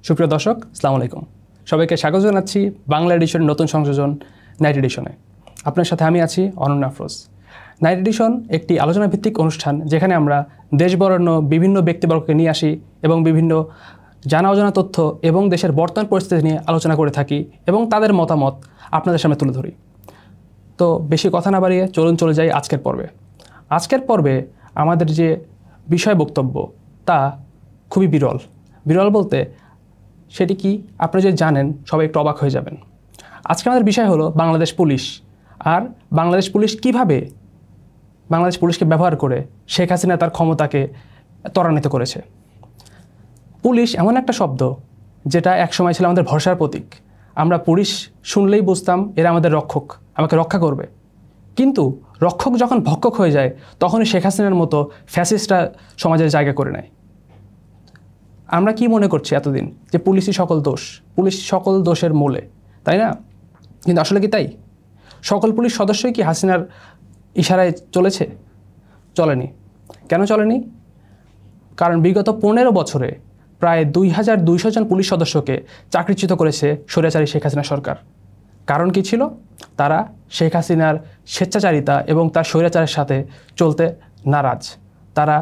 সুপ্রিয় দর্শক, আসসালামু আলাইকুম। সবাইকে স্বাগত জানাচ্ছি বাংলা এডিশনের নতুন সংযোজন নাইট এডিশনে। আপনার সাথে আমি আছি অনন্য আফরোজ। নাইট এডিশন একটি আলোচনা ভিত্তিক অনুষ্ঠান, যেখানে আমরা দেশ বরেণ্য বিভিন্ন ব্যক্তিবর্গকে নিয়ে আসি এবং বিভিন্ন জানা অজানা তথ্য এবং দেশের বর্তমান পরিস্থিতি নিয়ে আলোচনা করে থাকি এবং তাদের মতামত আপনাদের সামনে তুলে ধরি। তো বেশি কথা না বাড়িয়ে চলে যাই আজকের পর্বে। আজকের পর্বে আমাদের যে বিষয় বক্তব্য তা খুবই বিরল বলতে সেটি কি আপনি যে জানেন সবাই একটু অবাক হয়ে যাবেন। আজকে আমাদের বিষয় হলো বাংলাদেশ পুলিশ, আর বাংলাদেশ পুলিশ কিভাবে বাংলাদেশ পুলিশকে ব্যবহার করে শেখ হাসিনা তার ক্ষমতাকে ত্বরান্বিত করেছে। পুলিশ এমন একটা শব্দ যেটা একসময় ছিল আমাদের ভরসার প্রতীক। আমরা পুলিশ শুনলেই বুঝতাম এরা আমাদের রক্ষক, আমাকে রক্ষা করবে। কিন্তু রক্ষক যখন ভক্ষক হয়ে যায়, তখনই শেখ হাসিনার মতো ফ্যাসিস্টরা সমাজের জায়গা করে নেয়। আমরা কি মনে করছি এতদিন যে পুলিশ সকল দোষের মূলে, তাই না? কিন্তু আসলে কি তাই? সকল পুলিশ সদস্যই কি হাসিনার ইশারায় চলেনি? কেন চলেনি? কারণ বিগত 15 বছরে প্রায় 2200 জন পুলিশ সদস্যকে চাকরিচ্যুত করেছে স্বৈরাচারী শেখ হাসিনা সরকার। কারণ কি ছিল? তারা শেখ হাসিনার স্বেচ্ছাচারিতা এবং তার স্বৈরাচারের সাথে চলতে নারাজ। তারা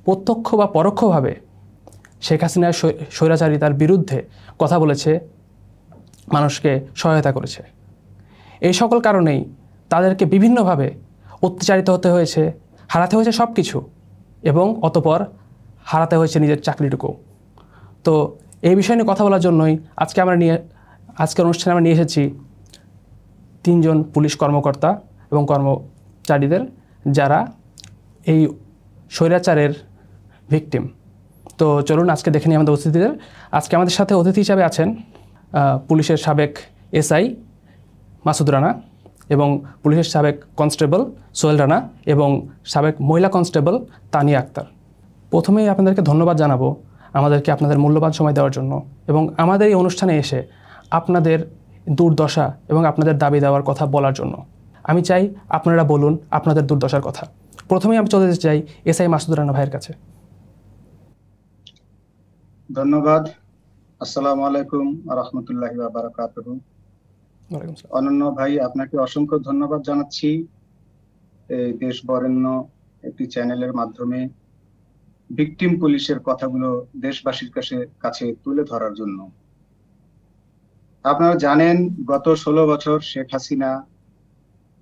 প্রত্যক্ষ বা পরোক্ষভাবে শেখ হাসিনার স্বৈরাচারিতার বিরুদ্ধে কথা বলেছে, মানুষকে সহায়তা করেছে। এই সকল কারণেই তাদেরকে বিভিন্নভাবে অত্যাচারিত হতে হয়েছে, হারাতে হয়েছে সব কিছু, এবং অতঃপর হারাতে হয়েছে নিজের চাকরিটুকু। তো এই বিষয় নিয়ে কথা বলার জন্যই আজকের অনুষ্ঠানে আমরা নিয়ে এসেছি 3 জন পুলিশ কর্মকর্তা এবং কর্মচারীদের, যারা এই স্বৈরাচারের ভিকটিম। তো চলুন আজকে দেখে নিই আমাদের অতিথিদের। আজকে আমাদের সাথে অতিথি হিসাবে আছেন পুলিশের সাবেক এসআই মাসুদ রানা, এবং পুলিশের সাবেক কনস্টেবল সোহেল রানা, এবং সাবেক মহিলা কনস্টেবল তানিয়া আক্তার। প্রথমেই আপনাদেরকে ধন্যবাদ জানাবো আমাদেরকে আপনাদের মূল্যবান সময় দেওয়ার জন্য, এবং আমাদের এই অনুষ্ঠানে এসে আপনাদের দুর্দশা এবং আপনাদের দাবি দেওয়ার কথা বলার জন্য। আমি চাই আপনারা বলুন আপনাদের দুর্দশার কথা। প্রথমেই আমি চলে যেতে চাই এসআই মাসুদ রানা ভাইয়ের কাছে। ধন্যবাদ। আসসালামু আলাইকুম ওয়া রাহমাতুল্লাহি ওয়া বারাকাতুহু। অনন্য ভাই, আপনাকে অসংখ্য ধন্যবাদ জানাচ্ছি এই দেশ বরেণ্য একটি চ্যানেলের মাধ্যমে ভিকটিম পুলিশের কথাগুলো দেশবাসীর কাছে তুলে ধরার জন্য। আপনারা জানেন, গত 16 বছর শেখ হাসিনা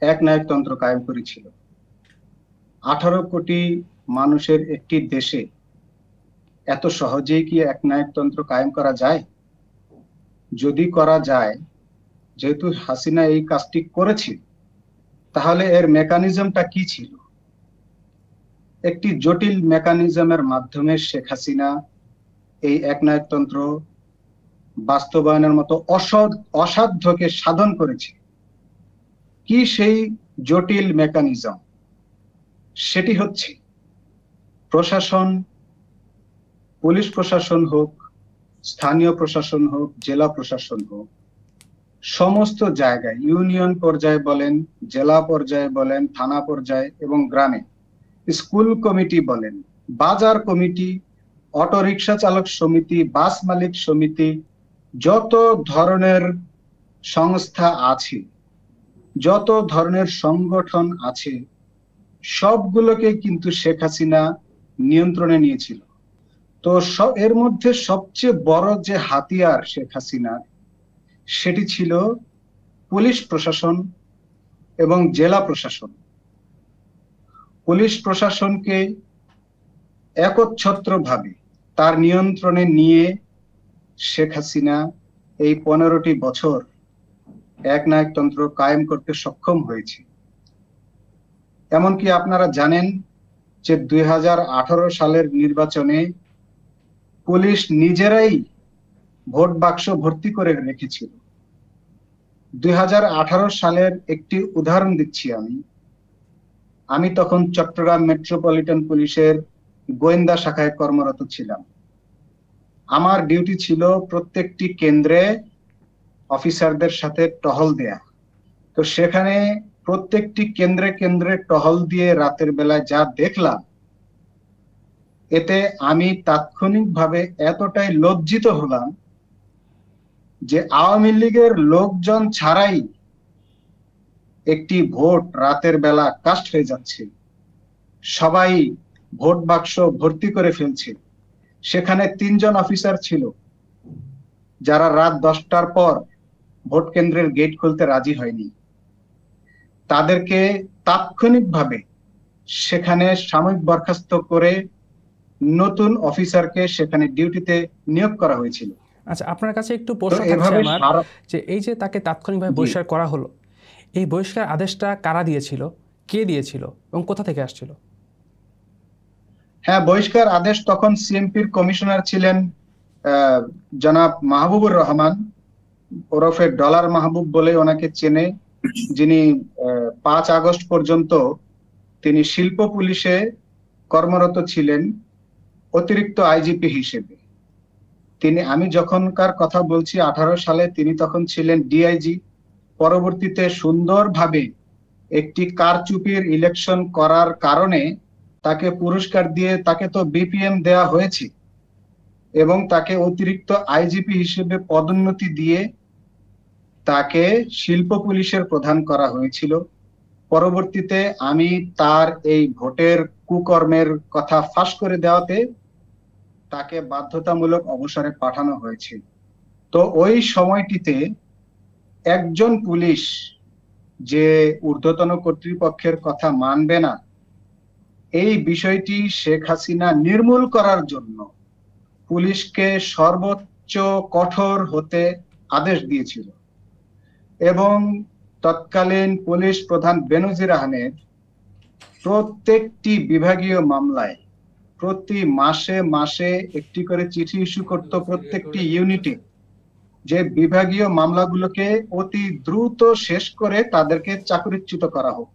একনায়কতন্ত্র কায়েম করেছিল। 18 কোটি মানুষের একটি দেশে এত সহজেই কি একনায়কতন্ত্র কায়েম করা যায়? যদি করা যায়, যেহেতু হাসিনা এই কাজটি করেছে, তাহলে এর মেকানিজমটা কি ছিল? একটি জটিল মেকানিজমের মাধ্যমে শেখ হাসিনা এই একনায়কতন্ত্র বাস্তবায়নের মতো অসাধ্যকে সাধন করেছে। কি সেই জটিল মেকানিজম? সেটি হচ্ছে প্রশাসন, পুলিশ প্রশাসন হোক, স্থানীয় প্রশাসন হোক, জেলা প্রশাসন হোক, সমস্ত জায়গায়, ইউনিয়ন পর্যায়ে বলেন, জেলা পর্যায়ে বলেন, থানা পর্যায়ে এবং গ্রামে, স্কুল কমিটি বলেন, বাজার কমিটি, অটোরিকশা চালক সমিতি, বাস মালিক সমিতি, যত ধরনের সংস্থা আছে, যত ধরনের সংগঠন আছে, সবগুলোকে কিন্তু শেখ হাসিনা নিয়ন্ত্রণে নিয়েছিল। তো এর মধ্যে সবচেয়ে বড় যে হাতিয়ার শেখ হাসিনার, সেটি ছিল পুলিশ প্রশাসন এবং জেলা প্রশাসন। পুলিশ প্রশাসনকে একচ্ছত্রভাবে তার নিয়ন্ত্রণে নিয়ে শেখ হাসিনা এই 15টি বছর একনায়কতন্ত্র কায়েম করতে সক্ষম হয়েছে। এমনকি আপনারা জানেন যে 2018 সালের নির্বাচনে পুলিশ নিজেরাই ভোট বাক্স ভর্তি করে রেখেছিল। 2018 সালের একটি উদাহরণ দিচ্ছি আমি তখন চট্টগ্রাম মেট্রোপলিটন পুলিশের গোয়েন্দা শাখায় কর্মরত ছিলাম। আমার ডিউটি ছিল প্রত্যেকটি কেন্দ্রে অফিসারদের সাথে টহল দেয়া। তো সেখানে প্রত্যেকটি কেন্দ্রে কেন্দ্রে টহল দিয়ে রাতের বেলায় যা দেখলাম, এতে আমি তাৎক্ষণিকভাবে এতটাই লজ্জিত হলাম যে আওয়ামী লীগের লোকজন ছাড়াই একটি ভোট রাতের বেলা কাস্ট হয়ে যাচ্ছে, সবাই ভোট বাক্স ভর্তি করে ফেলছে। সেখানে 3 জন অফিসার ছিল যারা রাত 10টার পর ভোট কেন্দ্রের গেট খুলতে রাজি হয়নি। তাদেরকে তাৎক্ষণিকভাবে সেখানে সাময়িক বরখাস্ত করে নতুন অফিসারকে সেখানে ডিউটিতে নিয়োগ করা হয়েছিল। আচ্ছা, আপনার কাছে একটু প্রশ্ন থাকছে আমার, যে এই যে তাকে তাৎক্ষণিকভাবে বহিষ্কার করা হলো, এই বহিষ্কার আদেশটা কারা দিয়েছিল, কে দিয়েছিল এবং কোথা থেকে আসছিল? হ্যাঁ, বহিষ্কার আদেশ তখন সিএমপির কমিশনার ছিলেন জনাব মাহবুবুর রহমান, ওরফে ডলার মাহবুব বলে ওনাকে চেনে, যিনি 5 আগস্ট পর্যন্ত তিনি শিল্প পুলিশে কর্মরত ছিলেন অতিরিক্ত আইজিপি হিসেবে। আমি যখনকার কথা বলছি 18 সালে, তিনি তখন ছিলেন ডিআইজি। পরবর্তীতে সুন্দরভাবে একটি কারচুপির ইলেকশন করার কারণে তাকে পুরস্কার দিয়ে তাকে তো বিপিএম দেওয়া হয়েছে এবং তাকে অতিরিক্ত আইজিপি হিসেবে পদোন্নতি দিয়ে তাকে শিল্প পুলিশের প্রধান করা হয়েছিল। পরবর্তীতে আমি তার এই ভোটের কুকর্মের কথা ফাঁস করে দেওয়াতে তাকে বাধ্যতামূলক অবসরে পাঠানো হয়েছে। তো ওই সময়টিতে একজন পুলিশ যে ঊর্ধ্বতন কর্তৃপক্ষের কথা মানবে না, এই বিষয়টি শেখ হাসিনা নির্মূল করার জন্য পুলিশকে সর্বোচ্চ কঠোর হতে আদেশ দিয়েছিল এবং তৎকালীন পুলিশ প্রধান বেনজির আহমেদ প্রত্যেকটি বিভাগীয় মামলায় প্রতি মাসে মাসে একটি করে চিঠি ইস্যু করত প্রত্যেকটি ইউনিটে, যে বিভাগীয় মামলাগুলোকে অতি দ্রুত শেষ করে তাদেরকে চাকরিচ্যুত করা হোক।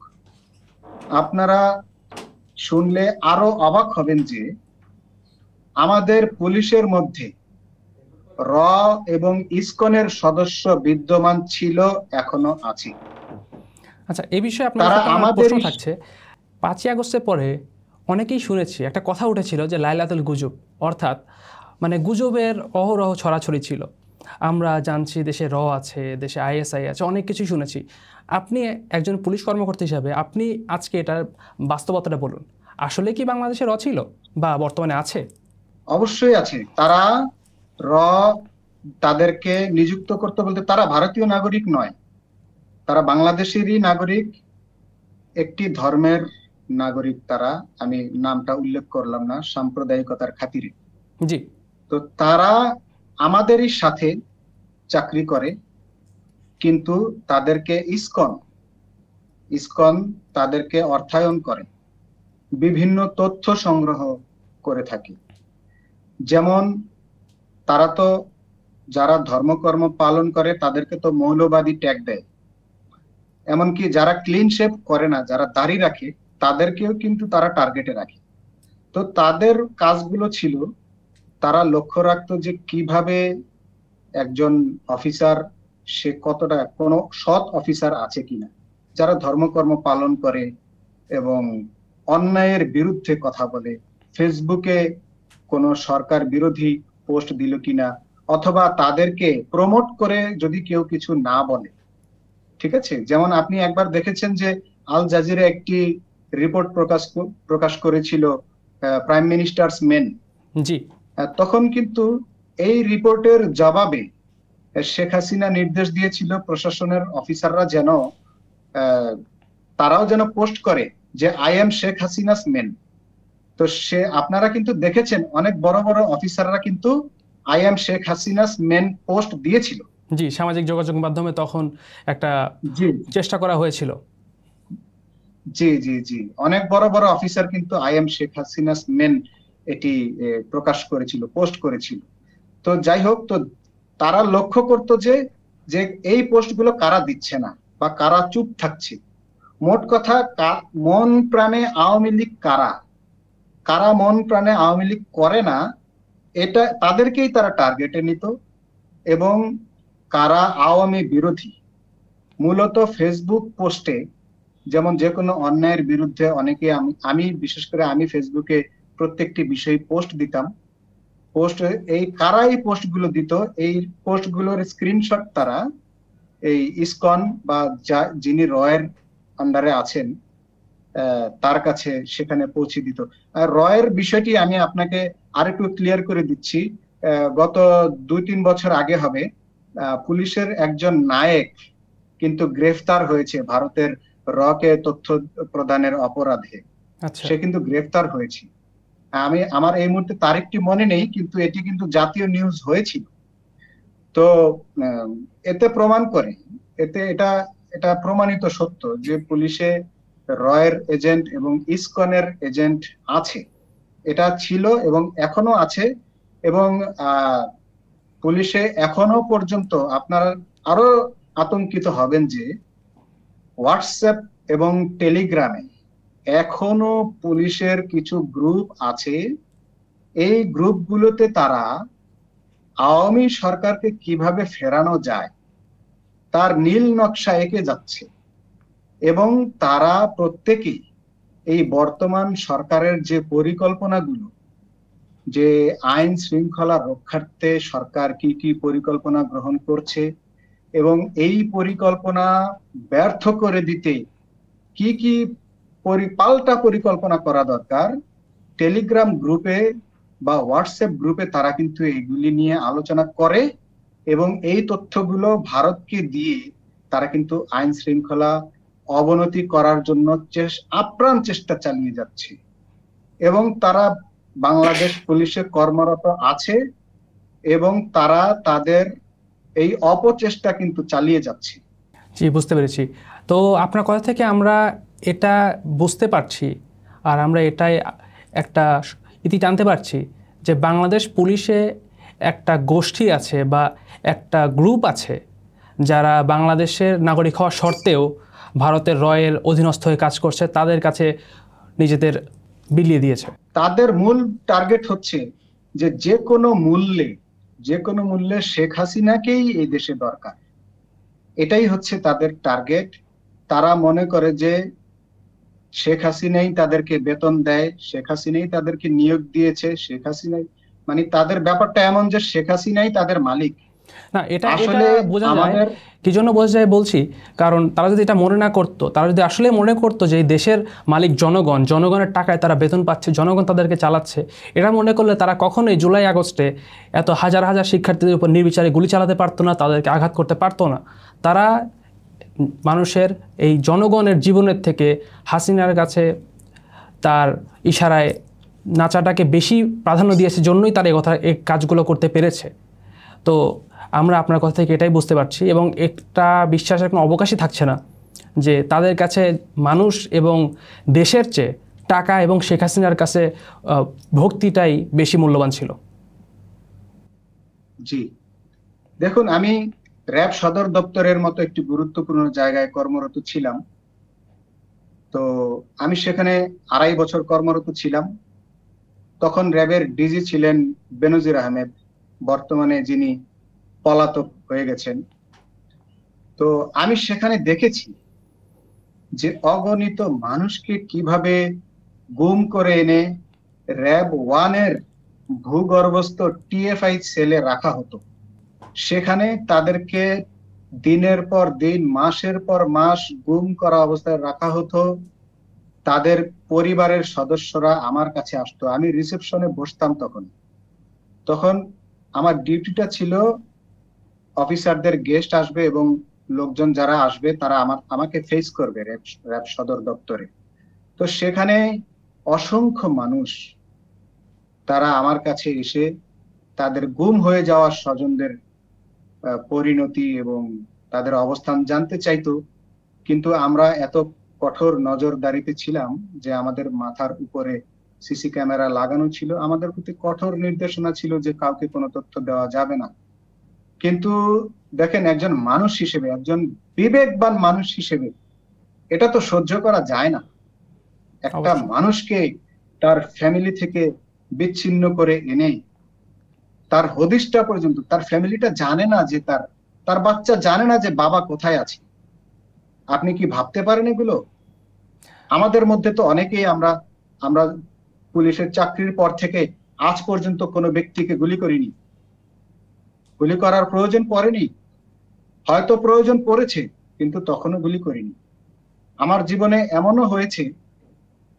আপনারা শুনলে আরো অবাক হবেন যে আমাদের পুলিশের মধ্যে র এবং ইসকনের সদস্য বিদ্যমান ছিল, এখনো আছে। আচ্ছা, এই বিষয়ে আপনার প্রশ্ন থাকছে, 5ই আগস্টের পরে অনেকেই শুনেছি, একটা কথা উঠেছিল যে লাইলাতুল গুজব, অর্থাৎ মানে গুজবের অহরহ ছড়াছড়ি ছিল। আমরা জানছি দেশে র আছে, দেশে আইএসআই আছে, অনেক কিছুই শুনেছি। আপনি একজন পুলিশ কর্মকর্তা হিসাবে আপনি আজকে এটার বাস্তবতাটা বলুন, আসলে কি বাংলাদেশে র ছিল বা বর্তমানে আছে? অবশ্যই আছে। তারা র তাদেরকে নিযুক্ত করতে বলতে, তারা ভারতীয় নাগরিক নয়, তারা বাংলাদেশেরই নাগরিক, একটি ধর্মের নাগরিক তারা। আমি নামটা উল্লেখ করলাম না সাম্প্রদায়িকতার খাতিরে। জি। তো তারা আমাদেরই সাথে চাকরি করে, কিন্তু তাদেরকে ইসকন তাদেরকে অর্থায়ন করে, বিভিন্ন তথ্য সংগ্রহ করে থাকে। যেমন তারা তো যারা ধর্মকর্ম পালন করে তাদেরকে তো মৌলবাদী ট্যাগ দেয়, এমনকি যারা ক্লিন শেভ করে না, যারা দাড়ি রাখে, তাদেরকেও কিন্তু তারা টার্গেটে রাখে। তো তাদের কাজগুলো ছিল, তারা লক্ষ্য রাখতো যে কিভাবে একজন অফিসার, সে কতটা কোনো সৎ অফিসার আছে কিনা, যারা ধর্মকর্ম পালন করে এবং অন্যায়ের বিরুদ্ধে কথা বলে, ফেসবুকে কোনো সরকার বিরোধী পোস্ট দিল কিনা, অথবা তাদেরকে প্রমোট করে যদি কেউ কিছু না বলে। ঠিক আছে, যেমন আপনি একবার দেখেছেন যে আল জাজিরা একটি রিপোর্ট প্রকাশ করেছিল প্রাইম মিনিস্টার্স মেন। জি। তখন কিন্তু এই রিপোর্টের জবাবে শেখ হাসিনা নির্দেশ দিয়েছিল প্রশাসনের অফিসাররা যেন তারাও যেন পোস্ট করে যে I am Sheikh Hasina's men. তো আপনারা কিন্তু দেখেছেন অনেক বড় বড় অফিসাররা কিন্তু I am Sheikh Hasina's men post দিয়েছিল। জি, সামাজিক যোগাযোগ মাধ্যমে তখন একটা চেষ্টা করা হয়েছিল। জি জি জি, অনেক বড় বড় অফিসার কিন্তু I am Sheikh Hasina's men এটি প্রকাশ করেছিল, পোস্ট করেছিল। তো যাই হোক, তো তারা লক্ষ্য করতো যে এই পোস্টগুলো কারা দিচ্ছে না বা কারা চুপ থাকছে। মোট কথা, মন প্রাণে আওয়ামী লীগ কারা মন প্রাণে আওয়ামী লীগ করে না, এটা তাদেরকেই তারা টার্গেটে নিত। এবং কারা আওয়ামী বিরোধী, মূলত ফেসবুক পোস্টে, যেমন যে কোনো অন্যায়ের বিরুদ্ধে অনেকে, আমি বিশেষ করে আমি ফেসবুকে প্রত্যেকটি বিষয়ে পোস্ট দিতাম। পোস্ট এই কারা এই পোস্টগুলো দিত, এই পোস্টগুলোর স্ক্রিনশট তারা এই ইসকন বা যিনি রয়ের আন্ডারে আছেন তার কাছে সেখানে পৌঁছে দিত। আর রয়ের বিষয়টি আমি আপনাকে আরেকটু ক্লিয়ার করে দিচ্ছি। গত 2-3 বছর আগে হবে, পুলিশের একজন নায়েক কিন্তু গ্রেফতার হয়েছে ভারতের রকে তথ্য প্রদানের অপরাধে। সে কিন্তু গ্রেফতার হয়েছে। আমার এই মুহূর্তে তারিখটি মনে নেই, কিন্তু এটি কিন্তু জাতীয় নিউজ হয়েছিল। তো এতে প্রমাণ করে, এটা প্রমাণিত সত্য যে পুলিশে রয়ের এজেন্ট এবং ইসকনের এজেন্ট আছে। এটা ছিল এবং এখনো আছে। এবং পুলিশে এখনো পর্যন্ত আপনারা আরো আতঙ্কিত হবেন যে হোয়াটসঅ্যাপ এবং টেলিগ্রামে এখনো পুলিশের কিছু গ্রুপ আছে। এই গ্রুপগুলোতে তারা আওয়ামী সরকারকে কিভাবে ফেরানো যায় তার নীল নকশা এঁকে যাচ্ছে, এবং তারা প্রত্যেকেই এই বর্তমান সরকারের যে পরিকল্পনাগুলো, যে আইন শৃঙ্খলা রক্ষার্থে সরকার কি কি পরিকল্পনা গ্রহণ করছে এবং এই পরিকল্পনা ব্যর্থ করে দিতে কি কি পাল্টা পরিকল্পনা করা দরকার, টেলিগ্রাম গ্রুপে বা হোয়াটসঅ্যাপ গ্রুপে তারা কিন্তু এগুলি নিয়ে আলোচনা করে এবং এই তথ্যগুলো ভারতকে দিয়ে তারা কিন্তু আইন শৃঙ্খলা অবনতি করার জন্য আপ্রাণ চেষ্টা চালিয়ে যাচ্ছে। এবং তারা বাংলাদেশ পুলিশে কর্মরত আছে এবং তারা তাদের এই অপচেষ্টা কিন্তু চালিয়ে যাচ্ছে। জি, বুঝতে পেরেছি। তো আপনার কথা থেকে আমরা এটা বুঝতে পারছি, আর আমরা এটাই একটা ইতি টানতে পারছি যে বাংলাদেশ পুলিশে একটা গোষ্ঠী আছে বা একটা গ্রুপ আছে যারা বাংলাদেশের নাগরিক হওয়া সত্ত্বেও ভারতের রয়ের অধীনস্থ হয়ে কাজ করছে, তাদের কাছে নিজেদের বিলিয়ে দিয়েছে। তাদের মূল টার্গেট হচ্ছে যে কোনো মূল্যে শেখ হাসিনাকেই এই দেশে দরকার। এটাই হচ্ছে তাদের টার্গেট। তারা মনে করে যে শেখ হাসিনাই তাদেরকে বেতন দেয়, শেখ হাসিনাই তাদেরকে নিয়োগ দিয়েছে, শেখ হাসিনাই, মানে তাদের ব্যাপারটা এমন যে শেখ হাসিনাই তাদের মালিক। না, এটা আসলে বোঝা যায়। কি জন্য বোঝা যায় বলছি, কারণ তারা যদি এটা মনে না করতো, তারা যদি আসলে মনে করতো যে এই দেশের মালিক জনগণ, জনগণের টাকায় তারা বেতন পাচ্ছে, জনগণ তাদেরকে চালাচ্ছে, এটা মনে করলে তারা কখনোই জুলাই আগস্টে এত হাজার হাজার শিক্ষার্থীদের উপর নির্বিচারে গুলি চালাতে পারতো না, তাদেরকে আঘাত করতে পারতো না। তারা মানুষের এই জনগণের জীবনের থেকে হাসিনার কাছে তার ইশারায় নাচাটাকে বেশি প্রাধান্য দিয়েছে, জন্যই তারা এই কাজগুলো করতে পেরেছে। তো আমরা আপনার কথা থেকে এটাই বুঝতে পারছি, এবং একটা বিশ্বাসের কোনো অবকাশই থাকছে না যে তাদের কাছে মানুষ এবং দেশের চেয়ে টাকা এবং শেখ হাসিনার কাছে ভক্তিটাই বেশি মূল্যবান ছিল। জি, দেখুন, আমি র্যাব সদর দপ্তরের মতো একটি গুরুত্বপূর্ণ জায়গায় কর্মরত ছিলাম। তো আমি সেখানে 2.5 বছর কর্মরত ছিলাম। তখন র্যাবের ডিজি ছিলেন বেনজির আহমেদ, বর্তমানে যিনি পলাতক হয়ে গেছেন। তো আমি সেখানে দেখেছি যে অগণিত মানুষকে কিভাবে গুম করে এনে র্যাব 1-এর ভূগর্ভস্থ টিএফআই সেলে রাখা হতো। সেখানে তাদেরকে দিনের পর দিন, মাসের পর মাস গুম করা অবস্থায় রাখা হতো। তাদের পরিবারের সদস্যরা আমার কাছে আসতো, আমি রিসেপশনে বসতাম। তখন আমার ডিউটিটা ছিল অফিসারদের গেস্ট আসবে এবং লোকজন যারা আসবে তারা আমাকে ফেস করবে র্যাব সদর দপ্তরে। তো সেখানে অসংখ্য মানুষ তারা আমার কাছে এসে তাদের গুম হয়ে যাওয়া স্বজনদের পরিণতি এবং তাদের অবস্থান জানতে চাইতো। কিন্তু আমরা এত কঠোর নজরদারিতে ছিলাম যে আমাদের মাথার উপরে সিসি ক্যামেরা লাগানো ছিল, আমাদের প্রতি কঠোর নির্দেশনা ছিল যে কাউকে কোনো তথ্য দেওয়া যাবে না। কিন্তু দেখেন, একজন মানুষ হিসেবে, একজন বিবেকবান মানুষ হিসেবে এটা তো সহ্য করা যায় না। একটা মানুষকে তার ফ্যামিলি থেকে বিচ্ছিন্ন করে এনে তার হদিশটা পর্যন্ত, তার ফ্যামিলিটা জানে না যে তার বাচ্চা জানে না যে বাবা কোথায় আছে। আপনি কি ভাবতে পারেন এগুলো? আমাদের মধ্যে তো অনেকেই আমরা পুলিশের চাকরির পর থেকে আজ পর্যন্ত কোনো ব্যক্তিকে গুলি করিনি। গুলি করার প্রয়োজন পড়েনি, হয়তো প্রয়োজন পড়েছে, কিন্তু তখনও গুলি করিনি। আমার জীবনে এমনও হয়েছে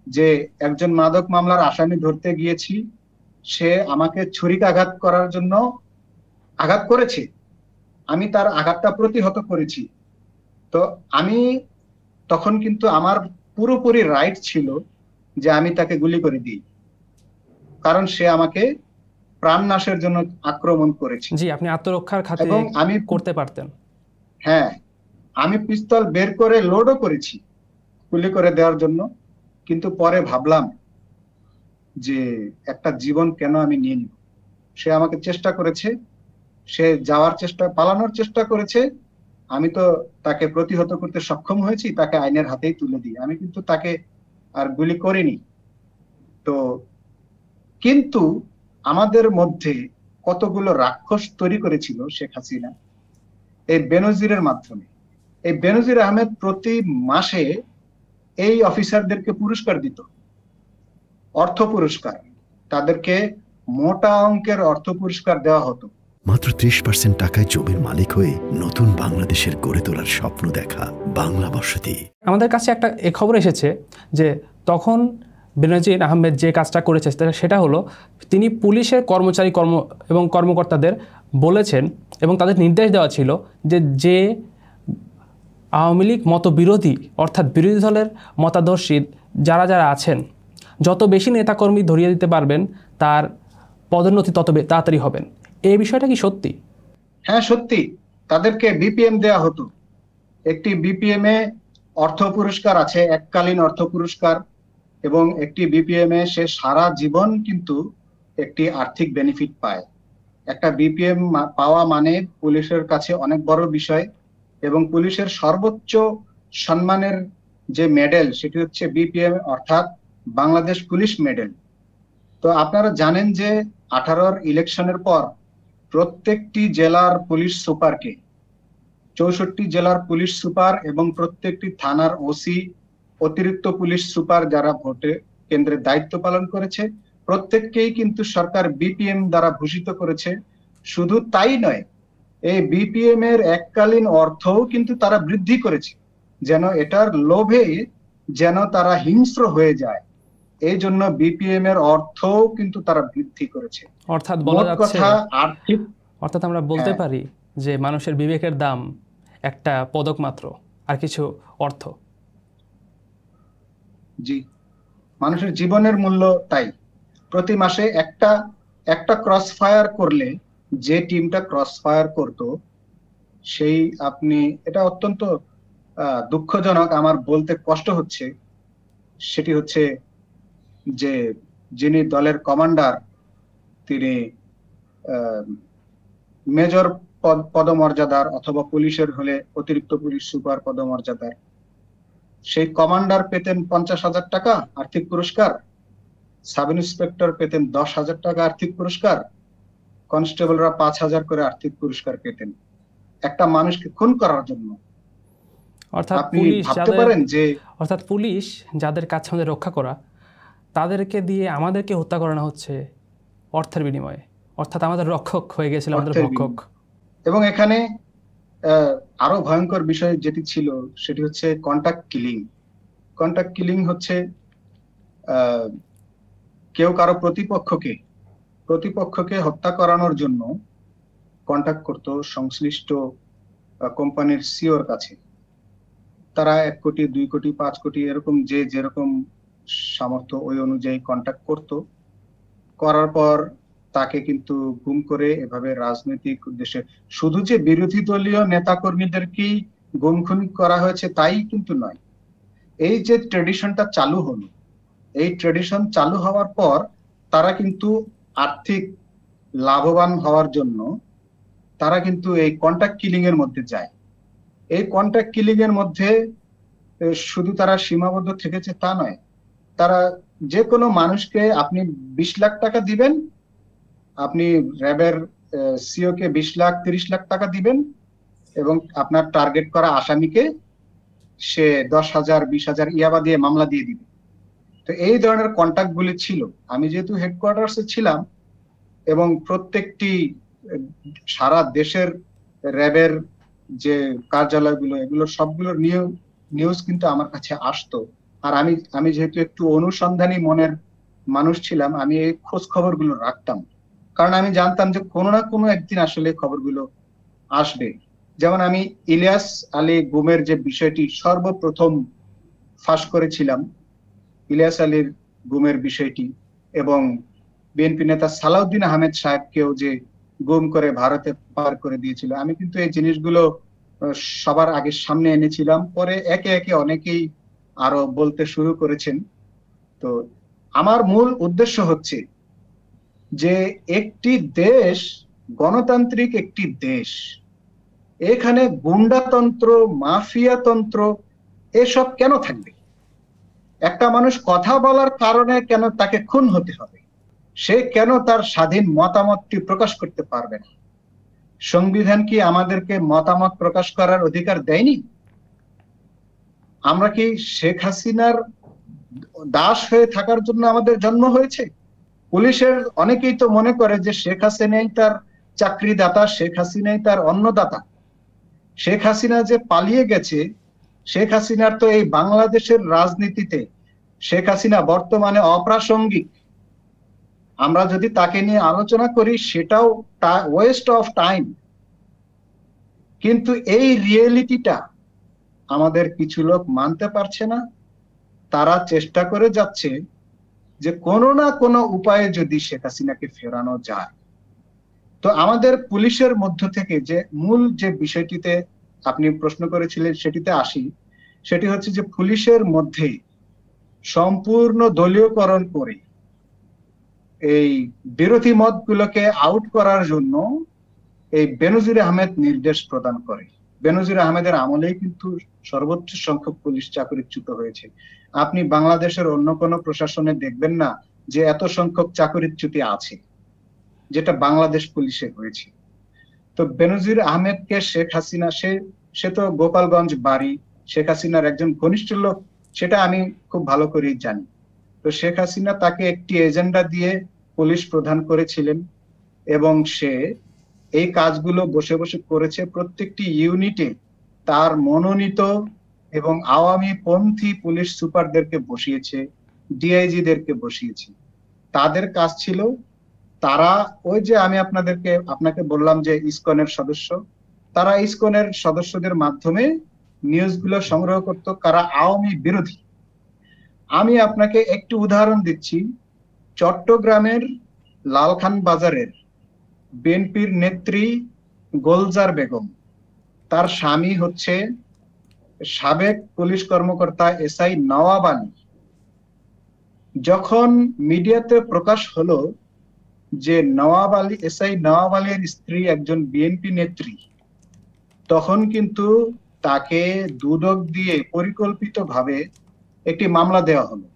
যে একজন মাদক মামলার আসামি ধরতে গিয়েছি, সে আমাকে ছুরিকাঘাত করার জন্য আঘাত করেছে, আমি তার আঘাতটা প্রতিহত করেছি। তো আমি তখন কিন্তু আমার পুরোপুরি রাইট ছিল যে আমি তাকে গুলি করে দিই, কারণ সে আমাকে প্রাণনাশের জন্য আক্রমণ করেছে। জি, আপনি আত্মরক্ষার খাতিরে এবং আমি করতে পারতেন। হ্যাঁ, আমি পিস্তল বের করে লোডও করেছি গুলি করে দেওয়ার জন্য, কিন্তু পরে ভাবলাম যে একটা জীবন কেন আমি নিয়ে নিব। সে আমাকে চেষ্টা করেছে, সে যাওয়ার চেষ্টা, পালানোর চেষ্টা করেছে, আমি তো তাকে প্রতিহত করতে সক্ষম হয়েছি, তাকে আইনের হাতেই তুলে দিই, আমি কিন্তু তাকে আর গুলি করিনি। তো কিন্তু আমাদের মধ্যে কতগুলো রাক্ষস তৈরি করেছিল শেখ হাসিনা এই বেনজিরের মাধ্যমে। এই বেনজির আহমেদ প্রতি মাসে এই অফিসারদেরকে পুরস্কার দিত, অর্থ পুরস্কার, তাদেরকে মোটা অঙ্কের অর্থ পুরস্কার দেওয়া হতো। মাত্র 30% টাকায় জমির মালিক হয়ে নতুন বাংলাদেশের গড়ে তোলার স্বপ্ন দেখা বাংলা বসতি। আমাদের কাছে একটা খবর এসেছে যে তখন বেনজির আহমেদ যে কাজটা করেছে সেটা হলো তিনি পুলিশের কর্মচারী এবং কর্মকর্তাদের বলেছেন এবং তাদের নির্দেশ দেওয়া ছিল যে আওয়ামী লীগ মতবিরোধী অর্থাৎ বিরোধী দলের মতাদর্শী যারা আছেন, যত বেশি নেতাকর্মী ধরিয়ে দিতে পারবেন তার পদোন্নতি তত তাড়াতাড়ি হবেন। এই বিষয়টা কি সত্যি? হ্যাঁ সত্যি, তাদেরকে বিপিএম দেয়া হতো। একটি বিপিএম এ অর্থ পুরস্কার আছে, এককালীন অর্থ পুরস্কার, এবং একটি বিপিএম এ সে সারা জীবন কিন্তু একটি আর্থিক বেনিফিট পায়। একটা বিপিএম পাওয়া মানে পুলিশের কাছে অনেক বড় বিষয়, এবং পুলিশের সর্বোচ্চ সম্মানের যে মেডেল সেটি হচ্ছে বিপিএম অর্থাৎ বাংলাদেশ পুলিশ মেডেল। তো আপনারা জানেন যে 18-র ইলেকশনের পর প্রত্যেকটি জেলার পুলিশ সুপারকে, 64 জেলার পুলিশ সুপার এবং প্রত্যেকটি থানার ওসি, অতিরিক্ত পুলিশ সুপার যারা ভোটে কেন্দ্রের দায়িত্ব পালন করেছে, প্রত্যেককেই কিন্তু সরকার বিপিএম দ্বারা ভূষিত করেছে। শুধু তাই নয়, এই বিপিএম এর এককালীন অর্থও কিন্তু তারা বৃদ্ধি করেছে, যেন এটার লোভে যেন তারা হিংস্র হয়ে যায়, এই জন্য বিপিএম এর অর্থও কিন্তু তারা বৃদ্ধি করেছে। অর্থাৎ বলা যাচ্ছে, আর্থিক, অর্থাৎ আমরা বলতে পারি যে মানুষের বিবেকের দাম একটা পদক মাত্র, আর কিছু অর্থ। জি, মানুষের জীবনের মূল্য তাই। প্রতি মাসে একটা ক্রস ফায়ার করলে যে টিমটা ক্রস ফায়ার করত সেই, আপনি, এটা অত্যন্ত দুঃখজনক, আমার বলতে কষ্ট হচ্ছে, সেটি হচ্ছে যে যিনি দলের কমান্ডার তিনি মেজর পদমর্যাদার, অথবা পুলিশের হলে অতিরিক্ত পুলিশ সুপার পদমর্যাদার, সেই কমান্ডার পেতেন 50,000 টাকা আর্থিক পুরস্কার, সাব ইন্সপেক্টর পেতেন 10,000 টাকা আর্থিক পুরস্কার, কনস্টেবলরা 5,000 করে আর্থিক পুরস্কার পেতেন একটা মানুষকে খুন করার জন্য। অর্থাৎ পুলিশ যাদের কাছে আমাদের রক্ষা করা, তাদেরকে দিয়ে আমাদেরকে হত্যা করানো হচ্ছে অর্থের বিনিময়ে, অর্থাৎ আমাদের রক্ষক হয়ে গেছিল আমাদের ভক্ষক। এবং এখানে আরো ভয়ঙ্কর বিষয় যেটি ছিল সেটি হচ্ছে কন্টাক্ট কিলিং। কন্টাক্ট কিলিং হচ্ছে কেউ কারো প্রতিপক্ষকে হত্যা করানোর জন্য কন্টাক্ট করত সংশ্লিষ্ট কোম্পানির সিওর কাছে। তারা 1 কোটি 2 কোটি 5 কোটি এরকম যে যেরকম সামর্থ্য ওই অনুযায়ী কন্টাক্ট করত, করার পর তাকে কিন্তু গুম করে এভাবে রাজনৈতিক উদ্দেশ্যে, শুধু যে বিরোধী দলীয় নেতা কর্মীদেরকেই গুম খুন করা হয়েছে তাই কিন্তু নয়। এই যে ট্রেডিশনটা চালু হলো, এই ট্রেডিশন চালু হওয়ার পর তারা কিন্তু আর্থিক লাভবান হওয়ার জন্য তারা কিন্তু এই কন্ট্রাক্ট কিলিং এর মধ্যে যায়। এই কন্ট্রাক্ট কিলিং এর মধ্যে শুধু তারা সীমাবদ্ধ থেকেছে তা নয়, তারা যে কোনো মানুষকে আপনি 20 লাখ টাকা দিবেন, আপনি র্যাবের সিও কে 20 লাখ 30 লাখ টাকা দিবেন, এবং আপনার টার্গেট করা আসামিকে সে 10,000 20,000 ইয়াবা দিয়ে মামলা দিয়ে দিবে। তো এই ধরনের কন্ট্যাক্টগুলি ছিল। আমি যেহেতু হেডকোয়ার্টার্সে ছিলাম এবং প্রত্যেকটি সারা দেশের র্যাবের যে কার্যালয়গুলো, এগুলো সবগুলোর নিউজ কিন্তু আমার কাছে আসতো। আর আমি যেহেতু একটু অনুসন্ধানী মনের মানুষ ছিলাম, আমি এই খোঁজ খবরগুলো রাখতাম, কারণ আমি জানতাম যে কোনো না কোনো একদিন আসলে খবরগুলো আসবে। যেমন আমি ইলিয়াস আলী গুমের যে বিষয়টি সর্বপ্রথম ফাঁস করেছিলাম, ইলিয়াস আলীর গুমের বিষয়টি, এবং বিএনপি নেতা সালাউদ্দিন আহমেদ সাহেবকেও যে গুম করে ভারতে পার করে দিয়েছিল, আমি কিন্তু এই জিনিসগুলো সবার আগে সামনে এনেছিলাম। পরে একে একে অনেকেই আরো বলতে শুরু করেছেন। তো আমার মূল উদ্দেশ্য হচ্ছে যে একটি দেশ, গণতান্ত্রিক একটি দেশ, এখানে গুন্ডাতন্ত্র, মাফিয়াতন্ত্র এসব কেন থাকবে? একটা মানুষ কথা বলার কারণে কেন তাকে খুন হতে হবে? সে কেন তার স্বাধীন মতামতটি প্রকাশ করতে পারবে না? সংবিধান কি আমাদেরকে মতামত প্রকাশ করার অধিকার দেয়নি? আমরা কি শেখ হাসিনার দাস হয়ে থাকার জন্য আমাদের জন্ম হয়েছে? পুলিশের অনেকেই তো মনে করে যে শেখ হাসিনাই তার চাকরিদাতা, শেখ হাসিনাই তার অন্নদাতা। শেখ হাসিনা যে পালিয়ে গেছে, শেখ হাসিনার তো এই বাংলাদেশের রাজনীতিতে শেখ হাসিনা বর্তমানে অপ্রাসঙ্গিক। আমরা যদি তাকে নিয়ে আলোচনা করি সেটাও ওয়েস্ট অফ টাইম। কিন্তু এই রিয়েলিটিটা আমাদের কিছু লোক মানতে পারছে না। তারা চেষ্টা করে যাচ্ছে যে কোনো না কোনো উপায়ে যদি শেখ হাসিনাকে ফেরানো যায়। তো আমাদের পুলিশের মধ্য থেকে যে মূল যে বিষয়টিতে আপনি প্রশ্ন করেছিলেন সেটিতে আসি। সেটি হচ্ছে যে পুলিশের মধ্যে সম্পূর্ণ দলীয়করণ করে এই বিরোধী মতগুলোকে আউট করার জন্য এই বেনজির আহমেদ নির্দেশ প্রদান করে। বেনজির আহমেদের আমলেই কিন্তু সর্বোচ্চ সংখ্যক পুলিশ চাকরিচ্যুত হয়েছে। আপনি বাংলাদেশের অন্য কোনো প্রশাসনে দেখবেন না যে এত সংখ্যক চাকরিচ্যুতি আছে, যেটা বাংলাদেশ পুলিশে হয়েছে। তো বেনজির আহমেদকে শেখ হাসিনা, সে তো গোপালগঞ্জ বাড়ি, শেখ হাসিনার একজন ঘনিষ্ঠ লোক, সেটা আমি খুব ভালো করেই জানি। তো শেখ হাসিনা তাকে একটি এজেন্ডা দিয়ে পুলিশ প্রধান করেছিলেন এবং সে এই কাজগুলো বসে বসে করেছে। প্রত্যেকটি ইউনিটে তার মনোনীত এবং আওয়ামী পন্থী পুলিশ সুপারদেরকে বসিয়েছে, ডিআইজিদেরকে বসিয়েছে। তাদের কাজ ছিল, তারা ওই যে আমি আপনাকে বললাম যে ইসকনের সদস্য, তারা ইসকনের সদস্যদের মাধ্যমে নিউজগুলো সংগ্রহ করত কারা আওয়ামী বিরোধী। আমি আপনাকে একটু উদাহরণ দিচ্ছি। চট্টগ্রামের লালখান বাজারের বিএনপির নেত্রী গোলজার বেগম, তার স্বামী হচ্ছে সাবেক পুলিশ কর্মকর্তা এসআই নওয়াব আলী। যখন মিডিয়াতে প্রকাশ হলো যে এসআই নওয়াব আলীর স্ত্রী একজন বিএনপি নেত্রী, তখন কিন্তু তাকে দুদক দিয়ে পরিকল্পিতভাবে একটি মামলা দেওয়া হলো।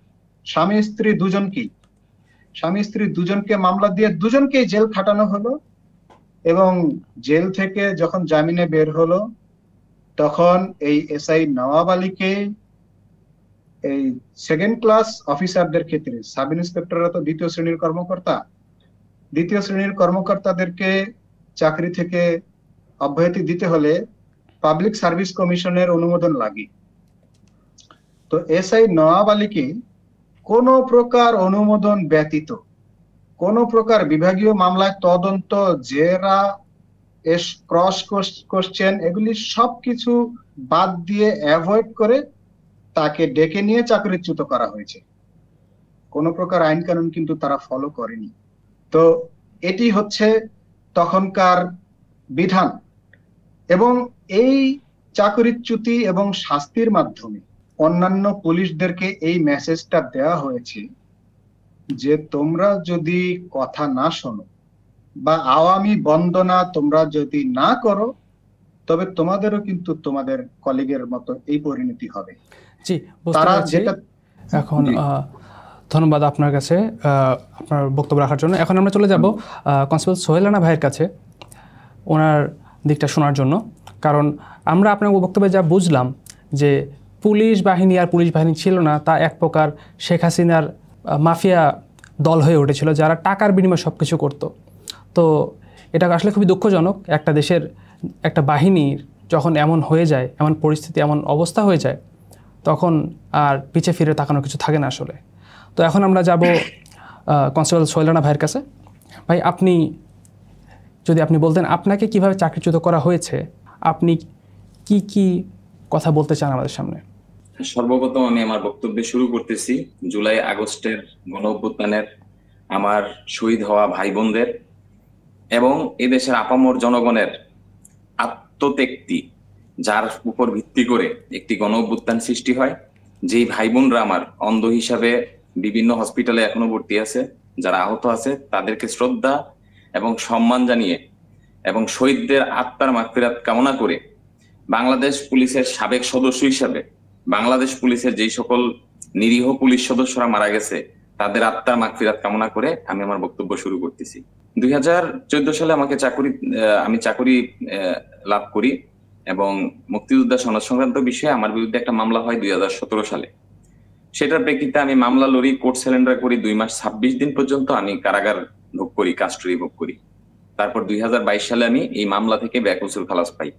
স্বামী স্ত্রী দুজনকে মামলা দিয়ে দুজনকেই জেল খাটানো হলো। এবং জেল থেকে যখন জামিনে বের হলো, তখন এই এসআই নওয়াব আলীকে এই সেকেন্ড ক্লাস অফিসারদের ক্ষেত্রে, সাব ইন্সপেক্টররা তো দ্বিতীয় শ্রেণীর কর্মকর্তাদেরকে চাকরি থেকে অব্যাহতি দিতে হলে পাবলিক সার্ভিস কমিশনের অনুমোদন লাগে। তো এসআই নওয়াব আলীকে কোন প্রকার অনুমোদন ব্যতীত, কোন প্রকার বিভাগীয় মামলায় তদন্ত, জেরা, ক্রস কোশ্চেন, এগুলি সবকিছু বাদ দিয়ে অ্যাভয়েড করে তাকে ডেকে নিয়ে চাকরিচ্যুত করা হয়েছে। কোন প্রকার আইন কানুন কিন্তু তারা ফলো করেনি। তো এটি হচ্ছে তখনকার বিধান। এবং এই চাকরিচ্যুতি এবং শাস্তির মাধ্যমে অন্যান্য পুলিশদেরকে এই মেসেজটা দেওয়া হয়েছে যে তোমরা যদি কথা না শোনো বা আওয়ামী বন্দনা তোমরা যদি না করো, তবে তোমাদেরও কিন্তু তোমাদের কলিগের মতো এই পরিণতি হবে। জি, তারা যেটা এখন ধন্যবাদ আপনার কাছে আপনার বক্তব্য রাখার জন্য। এখন আমরা চলে যাব কনস্টেবল সোহেল রানা ভাইয়ের কাছে ওনার দিকটা শোনার জন্য। কারণ আমরা আপনার বক্তব্যে যা বুঝলাম যে পুলিশ বাহিনী আর পুলিশ বাহিনী ছিল না, তা এক প্রকার শেখ হাসিনার মাফিয়া দল হয়ে উঠেছিল, যারা টাকার বিনিময়ে সব কিছু করতো। তো এটা আসলে খুবই দুঃখজনক, একটা দেশের একটা বাহিনীর যখন এমন হয়ে যায়, এমন পরিস্থিতি, এমন অবস্থা হয়ে যায়, তখন আর পিছে ফিরে তাকানোর কিছু থাকে না আসলে। তো এখন আমরা যাব কনস্টেবল সোহেল রানা ভাইয়ের কাছে। ভাই, আপনি বলতেন আপনাকে কিভাবে চাকরিচ্যুত করা হয়েছে, আপনি কি কি কথা বলতে চান আমাদের সামনে? সর্বপ্রথম আমি আমার বক্তব্য শুরু করতেছি জুলাই আগস্টের গণঅভ্যুত্থানের আমার শহীদ হওয়া ভাই বোনদের এবং এদেশের আপামর জনগণের আত্মত্যাগী, যার উপর ভিত্তি করে একটি গণঅভ্যুত্থান সৃষ্টি হয়। যেই ভাই বোনরা আমার অন্ধ হিসাবে বিভিন্ন হসপিটালে এখনো ভর্তি আছে, যারা আহত আছে, তাদেরকে শ্রদ্ধা এবং সম্মান জানিয়ে এবং শহীদদের আত্মার মাগফিরাত কামনা করে বাংলাদেশ পুলিশের সাবেক সদস্য হিসাবে বাংলাদেশ পুলিশের যেই সকল নিরীহ পুলিশ সদস্যরা মারা গেছে তাদের আত্মার মাগফিরাত কামনা করে আমি আমার বক্তব্য শুরু করতেছি। 2014 সালে আমি চাকরি লাভ করি এবং মুক্তিযোদ্ধা সনদ সংক্রান্ত বিষয়ে আমার বিরুদ্ধে একটা মামলা হয় 2017 সালে। সেটার প্রেক্ষিতে আমি মামলা লড়ি, কোর্ট সারেন্ডার করি। 2 মাস 26 দিন পর্যন্ত আমি কারাগার ভোগ করি, কাস্টডি ভোগ করি। তারপর 2022 সালে আমি এই মামলা থেকে বেকসুর খালাস পাই,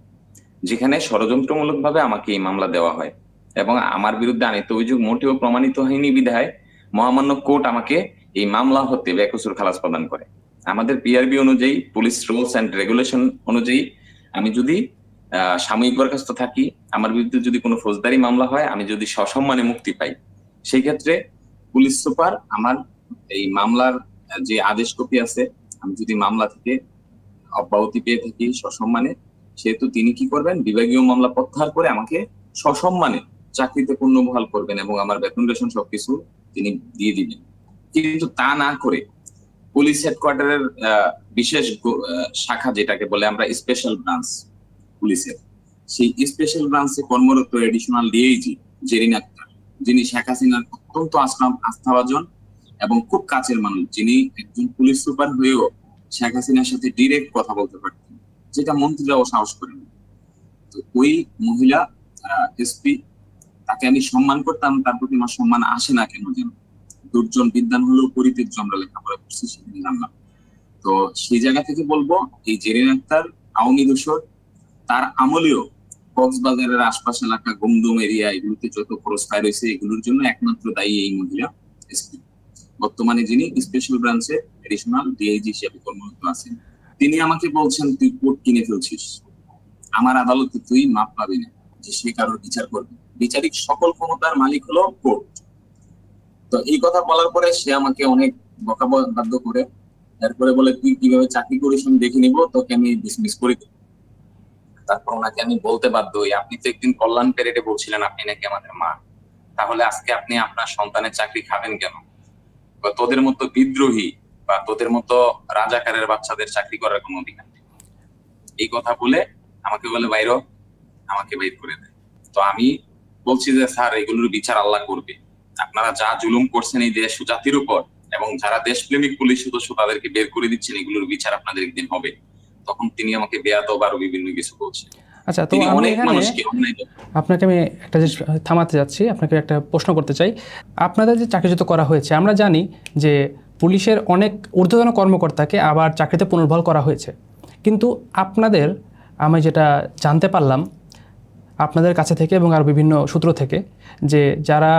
যেখানে ষড়যন্ত্রমূলকভাবে আমাকে এই মামলা দেওয়া হয় এবং আমার বিরুদ্ধে আনিত অভিযোগ মোটেও প্রমাণিত হয়নি বিধায় মহামান্য কোর্ট আমাকে এই মামলা হতে বেকসুর খালাস প্রদান করে। আমাদের পিআরবি অনুযায়ী, পুলিশ রুলস অ্যান্ড রেগুলেশন অনুযায়ী, আমি যদি সাময়িক বরখাস্ত থাকি, আমার বিরুদ্ধে যদি কোনো ফৌজদারি মামলা হয়, আমি যদি সসম্মানে মুক্তি পাই, সেই ক্ষেত্রে পুলিশ সুপার আমার এই মামলার যে আদেশ কপি আছে, আমি যদি মামলা থেকে অব্যাহতি পেয়ে থাকি সসম্মানে, সেহেতু তিনি কি করবেন, বিভাগীয় মামলা প্রত্যাহার করে আমাকে সসম্মানে চাকরিতে পুনর্বহাল করবেন এবং আমার বেতন রেশন সবকিছু তিনি দিয়ে দিবেন। কিন্তু তা না করে পুলিশ হেডকোয়ার্টারের বিশেষ শাখা, যেটাকে বলে আমরা স্পেশাল ব্রাঞ্চ পুলিশের, সেই স্পেশাল ব্রাঞ্চে কর্মরত এডিশনাল ডিআইজি জেরিন আক্তার, যিনি শেখ হাসিনার অত্যন্ত আস্থাভাজন এবং খুব কাছের মানুষ, যিনি একজন পুলিশ সুপার হয়েও শেখ হাসিনার সাথে ডিরেক্ট কথা বলতে পারতেন, যেটা মন্ত্রীরাও সাহস করেন। তো ওই মহিলা এসপি, তাকে আমি সম্মান করতাম, তার প্রতি আমার সম্মান আসে না কেন যেন। দুর্জন বিদ্যান হলেও পরিত্যাজ্য, আমরা লেখাপড়া করছি, সেদিন জানলাম। তো সেই জায়গা থেকে বলবো, এই জেরিন আক্তার আওয়ামী দোসর, তার আমলেও কক্সবাজারের আশপাশ এলাকা, গুমদুম এরিয়া, এগুলোতে যত ক্রসফায়ার হয়েছে, এগুলোর জন্য একমাত্র দায়ী এই মহিলা এসপি, বর্তমানে যিনি স্পেশাল ব্রাঞ্চে এডিশনাল ডিআইজি হিসেবে কর্মরত আছেন। তিনি আমাকে বলছেন, তুই কোর্ট কিনে ফেলছিস, আমার আদালতে তুই মাপ পাবি না, যে সে কারোর বিচার করবে, বিচারিক সকল ক্ষমতার মালিক হলো কোর্ট। তো এই কথা বলার পরে সে আমাকে অনেক বকাবাদ্য করে, এরপরে বলে, তুই কিভাবে চাকরি করিস আমি দেখে নিবো, তোকে আমি ডিসমিস করে দেবো। তারপর ওনাকে আমি বলতে বাধ্য হই, আপনি তো একদিন কল্যাণ প্যারেডে বলছিলেন আপনি নাকি আমাদের মা, তাহলে আজকে আপনি আপনার সন্তানের চাকরি খাবেন কেন? তোদের মতো বিদ্রোহী বা তোদের মতো রাজাকারের বাচ্চাদের চাকরি করার কোনো অধিকার নেই। এই কথা বলে আমাকে বলে বাইরো, আমাকে বের করে দেয়। তো আমি বলছি যে স্যার, এগুলোর বিচার আল্লাহ করবে। আপনারা যা জুলুম করছেন এই দেশ ও জাতির উপর, এবং যারা দেশপ্রেমিক পুলিশ সদস্য তাদেরকে বের করে দিচ্ছেন, এগুলোর বিচার আপনাদের একদিন হবে। তখন তিনি আমাকে বেয়াদব আরো বিভিন্ন কিছু বলছেন। আচ্ছা, তো আপনাকে আমি একটা জিনিস থামাতে যাচ্ছি, আপনাকে একটা প্রশ্ন করতে চাই। আপনাদের যে চাকরিচ্যুত করা হয়েছে, আমরা জানি যে পুলিশের অনেক ঊর্ধ্বতন কর্মকর্তাকে আবার চাকরিতে পুনর্বহাল করা হয়েছে, কিন্তু আপনাদের, আমি যেটা জানতে পারলাম আপনাদের কাছে থেকে এবং আর বিভিন্ন সূত্র থেকে, যে যারা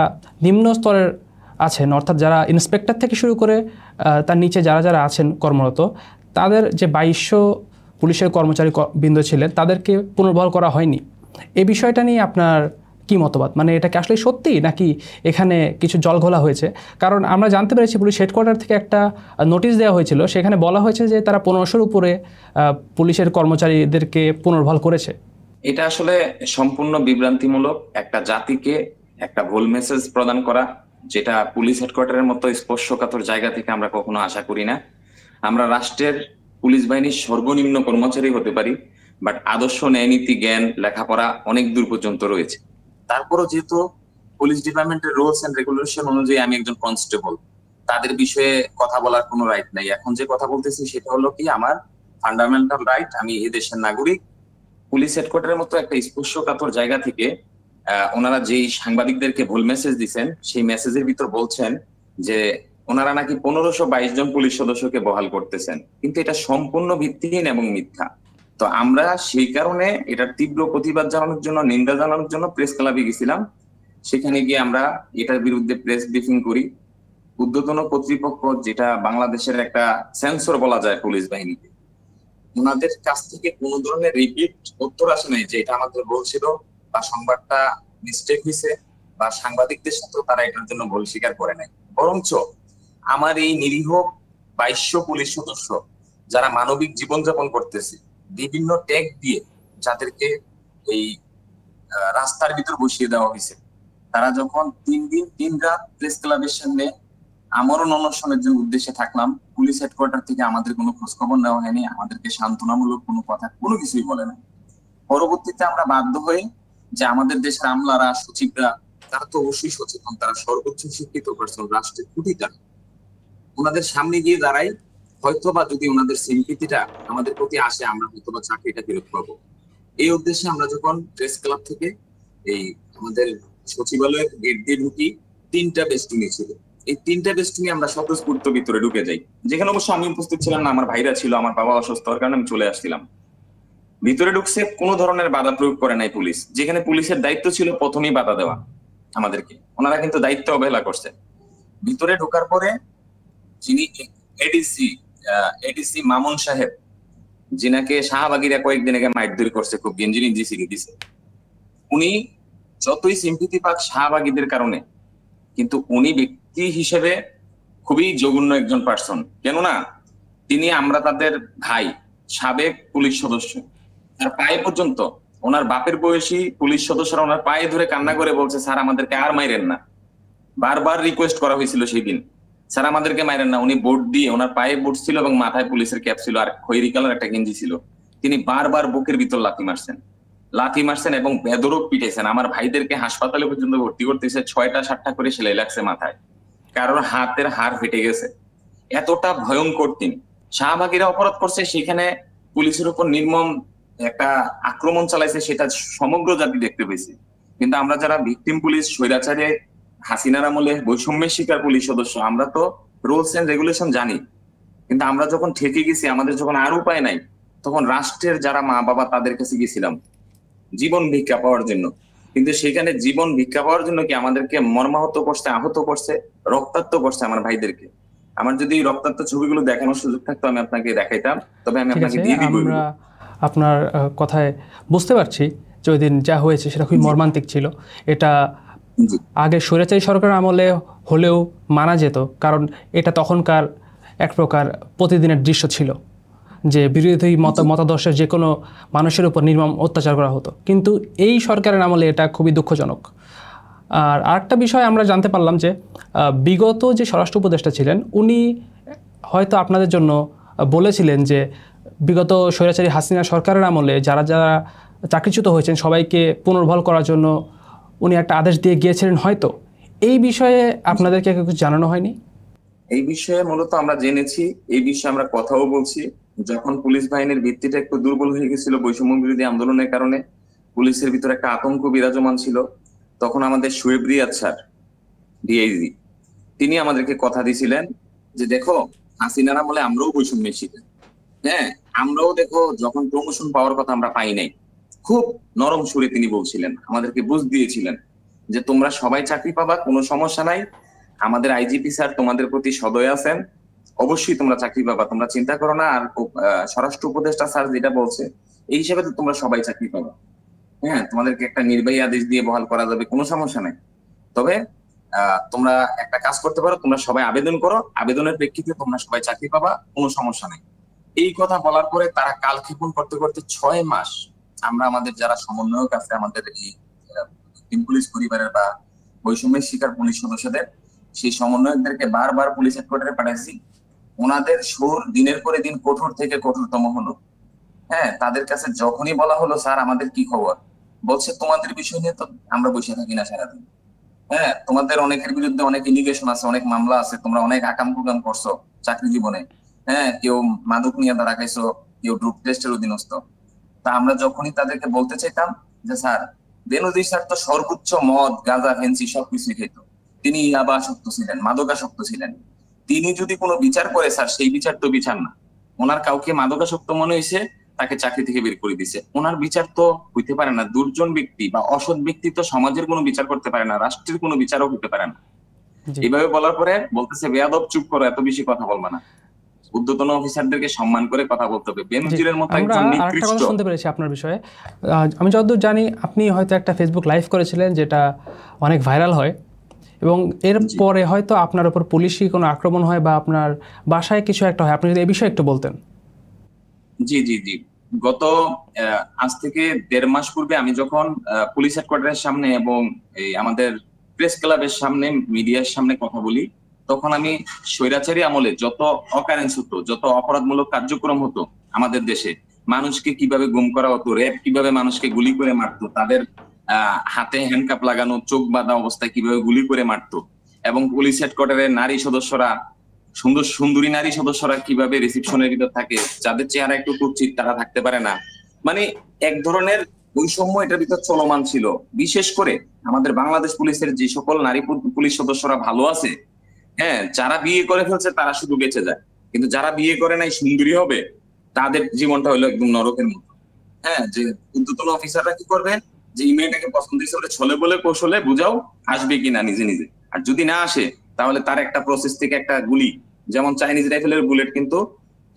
নিম্ন স্তরের আছেন, অর্থাৎ যারা ইন্সপেক্টর থেকে শুরু করে তার নিচে যারা যারা আছেন কর্মরত, তাদের যে 2200 পুলিশের কর্মচারী বৃন্দ ছিলেন, তাদেরকে পুনর্বহাল করা হয়নি। এই বিষয়টা নিয়ে আপনার কি মতবাদ? মানে এটা কি আসলে সত্যি, নাকি এখানে কিছু জলঘোলা হয়েছে? কারণ আমরা জানতে পেরেছি পুলিশ হেডকোয়ার্টার থেকে একটা নোটিশ দেওয়া হয়েছিল, সেখানে বলা হয়েছে যে তারা 1500-র উপরে পুলিশের কর্মচারীদেরকে পুনর্বহাল করেছে। এটা আসলে সম্পূর্ণ বিভ্রান্তিমূলক, একটা জাতিকে একটা ভুল মেসেজ প্রদান করা, যেটা পুলিশ হেডকোয়ার্টারের মতো স্পর্শকাতর জায়গা থেকে আমরা কখনো আশা করি না। আমরা রাষ্ট্রের পুলিশ বাহিনীর সর্বনিম্ন কর্মচারী হতে পারি, বাট আদর্শ, ন্যায় নীতি, জ্ঞান, লেখাপড়া অনেক দূর পর্যন্ত রয়েছে। তারপরও যেহেতু পুলিশ ডিপার্টমেন্টের রুলস এন্ড রেগুলেশন অনুযায়ী আমি একজন কনস্টেবল, তাদের বিষয়ে কথা বলার কোনো রাইট নাই। এখন যে কথা বলতেছি সেটা হলো কি, আমার ফান্ডামেন্টাল রাইট, আমি এই দেশের নাগরিক। পুলিশ হেডকোয়ার্টারের মতো একটা স্পর্শকাতর জায়গা থেকে ওনারা যেই সাংবাদিকদেরকে ভুল মেসেজ দিচ্ছেন, সেই মেসেজের ভিতর বলছেন যে ওনারা নাকি 1522 জন পুলিশ সদস্যকে বহাল করতেছেন, কিন্তু এটা সম্পূর্ণ ভিত্তিহীন এবং মিথ্যা। তো আমরা সেই কারণে এটার তীব্র প্রতিবাদ জানানোর জন্য, নিন্দা জানানোর জন্য প্রেস ক্লাবে গেছিলাম। সেখানে গিয়ে আমরা এটার বিরুদ্ধে প্রেস ব্রিফিং করি। ঊর্ধ্বতন কর্তৃপক্ষ, যেটা বাংলাদেশের একটা সেন্সর বলা যায় পুলিশ বাহিনীতে, ওনাদের কাছ থেকে কোনো ধরনের রিপিট উত্তর আসে নাই যে এটা আমাদের বলছিল বা সংবাদটা মিস্টেক হয়েছে, বা সাংবাদিকদের সাথে তারা এটার জন্য ভুল স্বীকার করে নাই। বরঞ্চ আমার এই নিরীহ 2200 পুলিশ সদস্য যারা মানবিক জীবনযাপন করতেছে, বিভিন্ন ট্যাগ দিয়ে যাদেরকে এই রাস্তার ভিতর বসিয়ে দেওয়া হয়েছে, তারা যখন 3 দিন 3 রাত প্রেস ক্লাবের সামনে আমরণ অনশনের জন্য উদ্দেশ্যে থাকলাম, পুলিশ হেডকোয়ার্টার থেকে আমাদের কোনো খোঁজ খবর নেওয়া হয়নি, আমাদেরকে সান্ত্বনামূলক কোনো কথা, কোনো কিছুই বলে না। পরবর্তীতে আমরা বাধ্য হই যে আমাদের দেশের আমলারা, সচিবরা, তারা তো অবশ্যই সচেতন, তারা সর্বোচ্চ শিক্ষিত পার্সন, রাষ্ট্রের খুঁটিটা, ওনাদের সামনে গিয়ে দাঁড়াই, হয়তোবা যদি ওনাদের সিম্পিতিটা আমাদের প্রতি আসে, আমরা হয়তোবা চাকরিটা ফেরত পাবো। এই উদ্দেশ্যে আমরা যখন প্রেস ক্লাব থেকে এই আমাদের সচিবালয়ের গেট দিয়ে ঢুকি, 3টা বেস্টিনি ছিল। এই 3টা বেস্টিনি আমরা স্বতঃস্ফূর্ত ভিতরে ঢুকে যাই, যেখানে অবশ্য আমি উপস্থিত ছিলাম না, আমার ভাইরা ছিল, আমার বাবা অসুস্থ হওয়ার কারণে আমি চলে আসছিলাম। ভিতরে ঢুকছে, কোনো ধরনের বাধা প্রয়োগ করে নাই পুলিশ, যেখানে পুলিশের দায়িত্ব ছিল প্রথমেই বাধা দেওয়া আমাদেরকে, ওনারা কিন্তু দায়িত্ব অবহেলা করছে। ভিতরে ঢোকার পরে যিনি এডিসি মামুন সাহেব, যিনাকে শাহবাগীরা কয়েকদিন আগে মারধর করছে, খুব গেঞ্জি ছিঁড়ে দিছে, উনি যতই সিম্পিতি পাক শাহবাগীদের কারণে, কিন্তু উনি ব্যক্তি হিসেবে খুবই জঘন্য একজন পার্সন। কেননা তিনি, আমরা তাদের ভাই, সাবেক পুলিশ সদস্য, তার পায়ে পর্যন্ত, ওনার বাপের বয়সী পুলিশ সদস্যরা ওনার পায়ে ধরে কান্না করে বলছে, স্যার আমাদেরকে আর মাইরেন না। বারবার রিকোয়েস্ট করা হয়েছিল সেই দিন, স্যার আমাদেরকে মাইরেন না। উনি বোর্ড দিয়ে, ওনার পায়ে বোর্ড ছিল এবং মাথায় পুলিশের ক্যাপ ছিল, আর খয়েরি কালার একটা গেঞ্জি ছিল। তিনি বারবার বুকের ভিতর লাথি মারছেন এবং বেদরক পিটেছেন। আমার ভাইদেরকে হাসপাতালে পর্যন্ত ভর্তি করতেছে, 6টা 7টা করে সেলাই লাগছে মাথায়, কারোর হাতের হাড় ফেটে গেছে। এতটা ভয়ঙ্কর তিনি। শাহবাগীরা অপরাধ করছে, সেখানে পুলিশের উপর নির্মম একটা আক্রমণ চালাইছে, সেটা সমগ্র জাতি দেখতে পেয়েছে। কিন্তু আমরা যারা ভিকটিম পুলিশ, স্বৈরাচারে হাসিনার আমলে বৈষম্যের শিকার পুলিশ সদস্য, আমরা তো রুলস এন্ড রেগুলেশন জানি। কিন্তু আমরা যখন ঠেকে গেছি, আমাদের যখন আর উপায় নাই, তখন রাষ্ট্রের যারা মা বাবা, তাদের কাছে গেছিলাম জীবন ভিক্ষা পাওয়ার জন্য। কিন্তু সেখানে জীবন ভিক্ষা পাওয়ার জন্য কি আমাদেরকে মর্মাহত করছে, আহত করছে, রক্তাক্ত করছে আমার ভাইদেরকে। আমার যদি রক্তাক্ত ছবিগুলো দেখানোর সুযোগ থাকতো আমি আপনাকে দেখাইতাম, তবে আমি আপনাকে দিয়ে দিব। আমরা আপনার কথায় বুঝতে পারছি যে ওই দিন যা হয়েছে সেটা খুবই মর্মান্তিক ছিল। এটা আগে স্বৈরাচারী সরকারের আমলে হলেও মানা যেত, কারণ এটা তখনকার এক প্রকার প্রতিদিনের দৃশ্য ছিল যে বিরোধী মতাদর্শের যে কোনো মানুষের উপর নির্মম অত্যাচার করা হতো। কিন্তু এই সরকারের আমলে এটা খুবই দুঃখজনক। আর আরেকটা বিষয় আমরা জানতে পারলাম যে বিগত যে স্বরাষ্ট্র উপদেষ্টা ছিলেন, উনি হয়তো আপনাদের জন্য বলেছিলেন যে বিগত স্বৈরাচারী হাসিনা সরকারের আমলে যারা যারা চাকরিচ্যুত হয়েছেন সবাইকে পুনর্বহাল করার জন্য উনি একটা আদেশ দিয়ে গিয়েছিলেন হয়তো। এই বিষয়ে আপনাদেরকে কিছু জানানো হয়নি? এই বিষয়ে মূলত আমরা জেনেছি, এই বিষয়ে আমরা কথাও বলছি। যখন পুলিশ বাহিনীর ভিত্তিটা একটু দুর্বল হয়ে গেছিল বৈষম্য বিরোধী আন্দোলনের কারণে, পুলিশের ভিতরে একটা আতঙ্ক বিরাজমান ছিল, তখন আমাদের শোয়েব রিয়াদ স্যার, ডিআইজি, তিনি আমাদেরকে কথা দিয়েছিলেন যে দেখো, হাসিনার আমলে আমরাও বৈষম্যের শিকার, হ্যাঁ আমরাও দেখো যখন প্রমোশন পাওয়ার কথা আমরা পাই নাই। খুব নরম সুরে তিনি বলছিলেন, আমাদেরকে বুঝ দিয়েছিলেন যে তোমরা সবাই চাকরি পাবা, কোনো সমস্যা নাই, আমাদের আইজিপি স্যার তোমাদের প্রতি সদয় আছেন, অবশ্যই তোমরা চাকরি পাবা, তোমরা চিন্তা করো না। আর স্বরাষ্ট্র উপদেষ্টা স্যার যেটা বলছে এই হিসাবে তো তোমরা সবাই চাকরি পাবা, হ্যাঁ তোমাদেরকে একটা নির্বাহী আদেশ দিয়ে বহাল করা যাবে, কোনো সমস্যা নাই। তবে তোমরা একটা কাজ করতে পারো, তোমরা সবাই আবেদন করো, আবেদনের প্রেক্ষিতে তোমরা সবাই চাকরি পাবা, কোনো সমস্যা নেই। এই কথা বলার পরে তারা কালক্ষেপণ করতে করতে 6 মাস আমরা আমাদের যারা সমন্বয়ক আছে, আমাদের এই পুলিশ পরিবারের বা বৈষম্যের শিকার পুলিশ সদস্যদের, সেই সমন্বয়কদেরকে বারবার পুলিশ হেডকোয়ার্টারে পাঠাইছি। ওনাদের সুর দিনের পরে দিন কঠোর থেকে কঠোরতম হলো। হ্যাঁ, তাদের কাছে যখনই বলা হলো স্যার আমাদের কি খবর, বলছে তোমাদের বিষয় নিয়ে তো আমরা বসে থাকি না সারাদিন, হ্যাঁ তোমাদের অনেকের বিরুদ্ধে অনেক ইলিগেশন আছে, অনেক মামলা আছে, তোমরা অনেক আকাম কুকাম করছো চাকরি জীবনে, হ্যাঁ কেউ মাদক নিয়ে ধরা খাইছো, কেউ ড্রাগ টেস্টের অধীনস্থ। তা আমরা যখনই তাদেরকে বলতে চাইতাম যে স্যার বেনজির স্যার তো সর্বোচ্চ মদ, গাঁজা, ফেন্সি সবকিছু খেত। তিনি ইয়াবাসক্ত ছিলেন, মাদকাসক্ত ছিলেন। তিনি যদি কোনো বিচার করে স্যার, সেই বিচার তো বিচার না। ওনার কাউকে মাদকাসক্ত মনে হয়েছে, তাকে চাকরি থেকে বের করে দিছে, ওনার বিচার তো হইতে পারে না। দুর্জন ব্যক্তি বা অসৎ ব্যক্তি তো সমাজের কোনো বিচার করতে পারে না, রাষ্ট্রের কোনো বিচারও হতে পারে না। এইভাবে বলার পরে বলতেছে বেয়াদব চুপ করো, এত বেশি কথা বলবা না, ঊর্ধ্বতন অফিসারদেরকে সম্মান করে কথা বলতে হবে। বেনজিরের মতো একজন নিকৃষ্ট। আমরা শুনতে পেরেছি আপনার বিষয়ে। আমি যতদূর জানি আপনি হয়তো একটা ফেসবুক লাইভ করেছিলেন যেটা অনেক ভাইরাল হয়, এবং এর পরে হয়তো আপনার উপর পুলিশি কোনো আক্রমণ হয় বা আপনার বাসায় কিছু একটা হয়। আপনি যদি এই বিষয়ে একটু বলতেন। জি জি জি, গত আজ থেকে 1.5 মাস পূর্বে আমি যখন পুলিশ হেডকোয়ার্টারের সামনে এবং এই আমাদের প্রেস ক্লাবের সামনে মিডিয়ার সামনে কথা বলি, তখন আমি স্বৈরাচারী আমলে যত অকারেন্স হতো, যত অপরাধমূলক কার্যক্রম হতো আমাদের দেশে, মানুষকে কিভাবে গুম করা হতো, র্যাব কিভাবে মানুষকে গুলি করে মারতো, তাদের হাতে হ্যান্ডকাপ লাগানো, চোখ বাঁধা অবস্থায় কিভাবে গুলি করে মারতো, এবং পুলিশ হেডকোয়ার্টারের নারী সদস্যরা, সুন্দরী নারী সদস্যরা কিভাবে রিসেপশনের ভিতর থাকে, যাদের চেহারা একটু কুৎসিত তারা থাকতে পারে না। মানে এক ধরনের বৈষম্য এটার ভিতর চলমান ছিল। বিশেষ করে আমাদের বাংলাদেশ পুলিশের যে সকল নারী পুলিশ সদস্যরা ভালো আছে, হ্যাঁ, যারা বিয়ে করে ফেলছে তারা শুধু বেঁচে যায়, কিন্তু যারা বিয়ে করে নাই সুন্দরী হবে, তাদের জীবনটা হলো একদম নরকের মতো। হ্যাঁ, যে ঊর্ধ্বতন অফিসাররা কি করবে, যে এই মেয়েটাকে পছন্দ হিসেবে ছলে বলে কৌশলে বুঝাও, আসবে কিনা নিজে নিজে, আর যদি না আসে তাহলে তার একটা প্রসেস থেকে একটা গুলি, যেমন চাইনিজ রাইফেলের বুলেট কিন্তু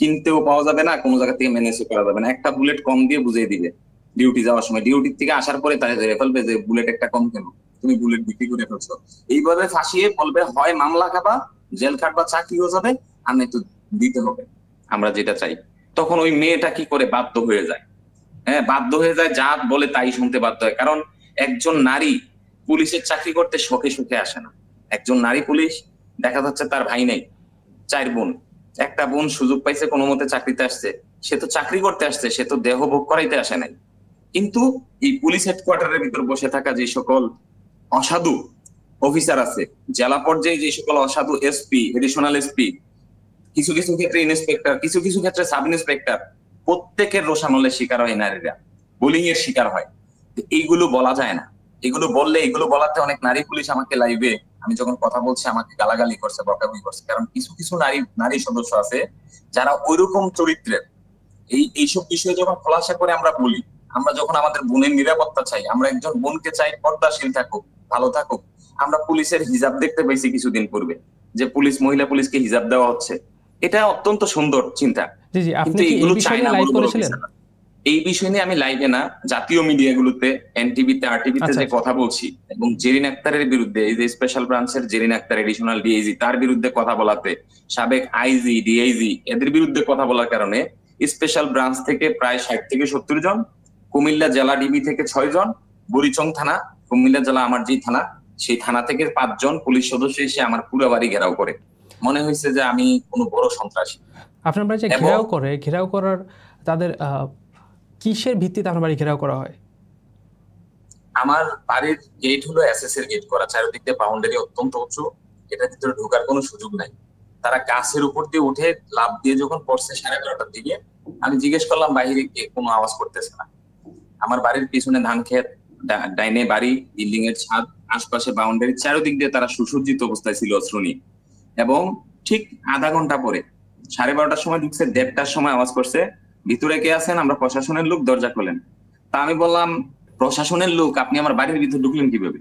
কিনতেও পাওয়া যাবে না, কোনো জায়গা থেকে ম্যানেজ করা যাবে না, একটা বুলেট কম দিয়ে বুঝিয়ে দিবে ডিউটি যাওয়ার সময়। ডিউটি থেকে আসার পরে তারা ফেলবে যে বুলেট একটা কম কেন, তুমি বুলেট বিক্রি করে ফেলছো। এইভাবে ফাঁসিয়ে বলবে হয় মামলা খাবা, জেল খাটবা, চাকরিও যাবে, আর নয়তো দিতে হবে আমরা যেটা চাই। তখন ওই মেয়েটা কি করে বাধ্য হয়ে যায়, হ্যাঁ, বাধ্য হয়ে যায়, যা বলে তাই শুনতে বাধ্য হয়। কারণ একজন নারী পুলিশের চাকরি করতে শখে শখে আসে না। একজন নারী পুলিশ, দেখা যাচ্ছে তার ভাই নাই, 4 বোন, একটা বোন সুযোগ পাইছে কোনো মতে চাকরিতে আসছে, সে তো চাকরি করতে আসছে, সে তো দেহ ভোগ করাইতে আসে নাই। কিন্তু এই পুলিশ হেডকোয়ার্টারের ভিতর বসে থাকা যে সকল অসাধু অফিসার আছে, জেলা পর্যায়ে যে সকল অসাধু এসপি, এডিশনাল এসপি, কিছু কিছু ক্ষেত্রে ইন্সপেক্টর, কিছু কিছু ক্ষেত্রে সাব ইন্সপেক্টর, প্রত্যেকের রোষানলের শিকার হয় নারীরা, বুলিং এর শিকার হয়। এইগুলো বলা যায় না, এগুলো বললে, এগুলো বলাতে অনেক নারী পুলিশ আমাকে লাইভে আমি যখন কথা বলছি আমাকে গালাগালি করছে, বকাবকি করছে। কারণ কিছু কিছু নারী সদস্য আছে যারা ওইরকম চরিত্রের। এইসব বিষয়ে যখন খোলাসা করে আমরা বলি, আমরা যখন আমাদের বোনের নিরাপত্তা চাই, আমরা একজন বোনকে চাই পর্দাশীল থাকুক, ভালো থাকুক। আমরা পুলিশের হিজাব দেখতে পাইছি কিছুদিন পূর্বে, যে মহিলা পুলিশকে হিজাব দেওয়া হচ্ছে, এটা অত্যন্ত সুন্দর চিন্তা। কিন্তু এগুলো চাই না। এই বিষয় নিয়ে আমি লাইভে না, জাতীয় মিডিয়াগুলোতে, এনটিভিতে, আরটিভিতে যে কথা বলছি, এবং জেরিন আক্তারের বিরুদ্ধে, এই যে স্পেশাল ব্রাঞ্চের জেরিন আক্তার, এডিশনাল ডিআইজি, তার বিরুদ্ধে কথা বলাতে, সাবেক আইজি, ডিআইজি, এদের বিরুদ্ধে কথা বলার কারণে স্পেশাল ব্রাঞ্চ থেকে প্রায় 60 থেকে 70 জন, কুমিল্লা জেলা ডিবি থেকে 6 জন, বুড়িচং থানা, কুমিল্লা জেলা আমার যে থানা, সেই থানা থেকে 5 জন পুলিশ সদস্য এসে আমার পুরো বাড়ি ঘেরাও করে। মনে হয়েছে যে আমি কোনো বড় সন্ত্রাসী। আপনার বাড়ি যে ঘেরাও করার তাদের কিসের ভিত্তিতে আপনার বাড়ি ঘেরাও করা হয়? আমার বাড়ির গেট হলো এসএস এর গেট করা, চারিদিক দিয়ে বাউন্ডারি অত্যন্ত উঁচু, এটার ভিতরে ঢোকার কোনো সুযোগ নাই। তারা গাছের উপর দিয়ে উঠে লাফ দিয়ে যখন পড়ছে 11:30টার দিকে, আমি জিজ্ঞেস করলাম বাইরে কে, কোনো আওয়াজ করতেছে না। আমার বাড়ির পিছনে ধান ক্ষেত, ডাইনে বাড়ি, বিল্ডিং এর ছাদ, আশপাশে বাউন্ডারি, চারিদিক দিয়ে তারা সুসজ্জিত অবস্থায় ছিল শ্রুনি। এবং ঠিক আধা ঘন্টা পরে 12:30টার সময় ঢুকছে, 1:30টার সময় আওয়াজ করছে, ভিতরে কে আছেন? আমরা প্রশাসনের লোক, দরজা খোলেন। তা আমি বললাম, প্রশাসনের লোক, আপনি আমার বাড়ির ভিতরে ঢুকলেন কিভাবে?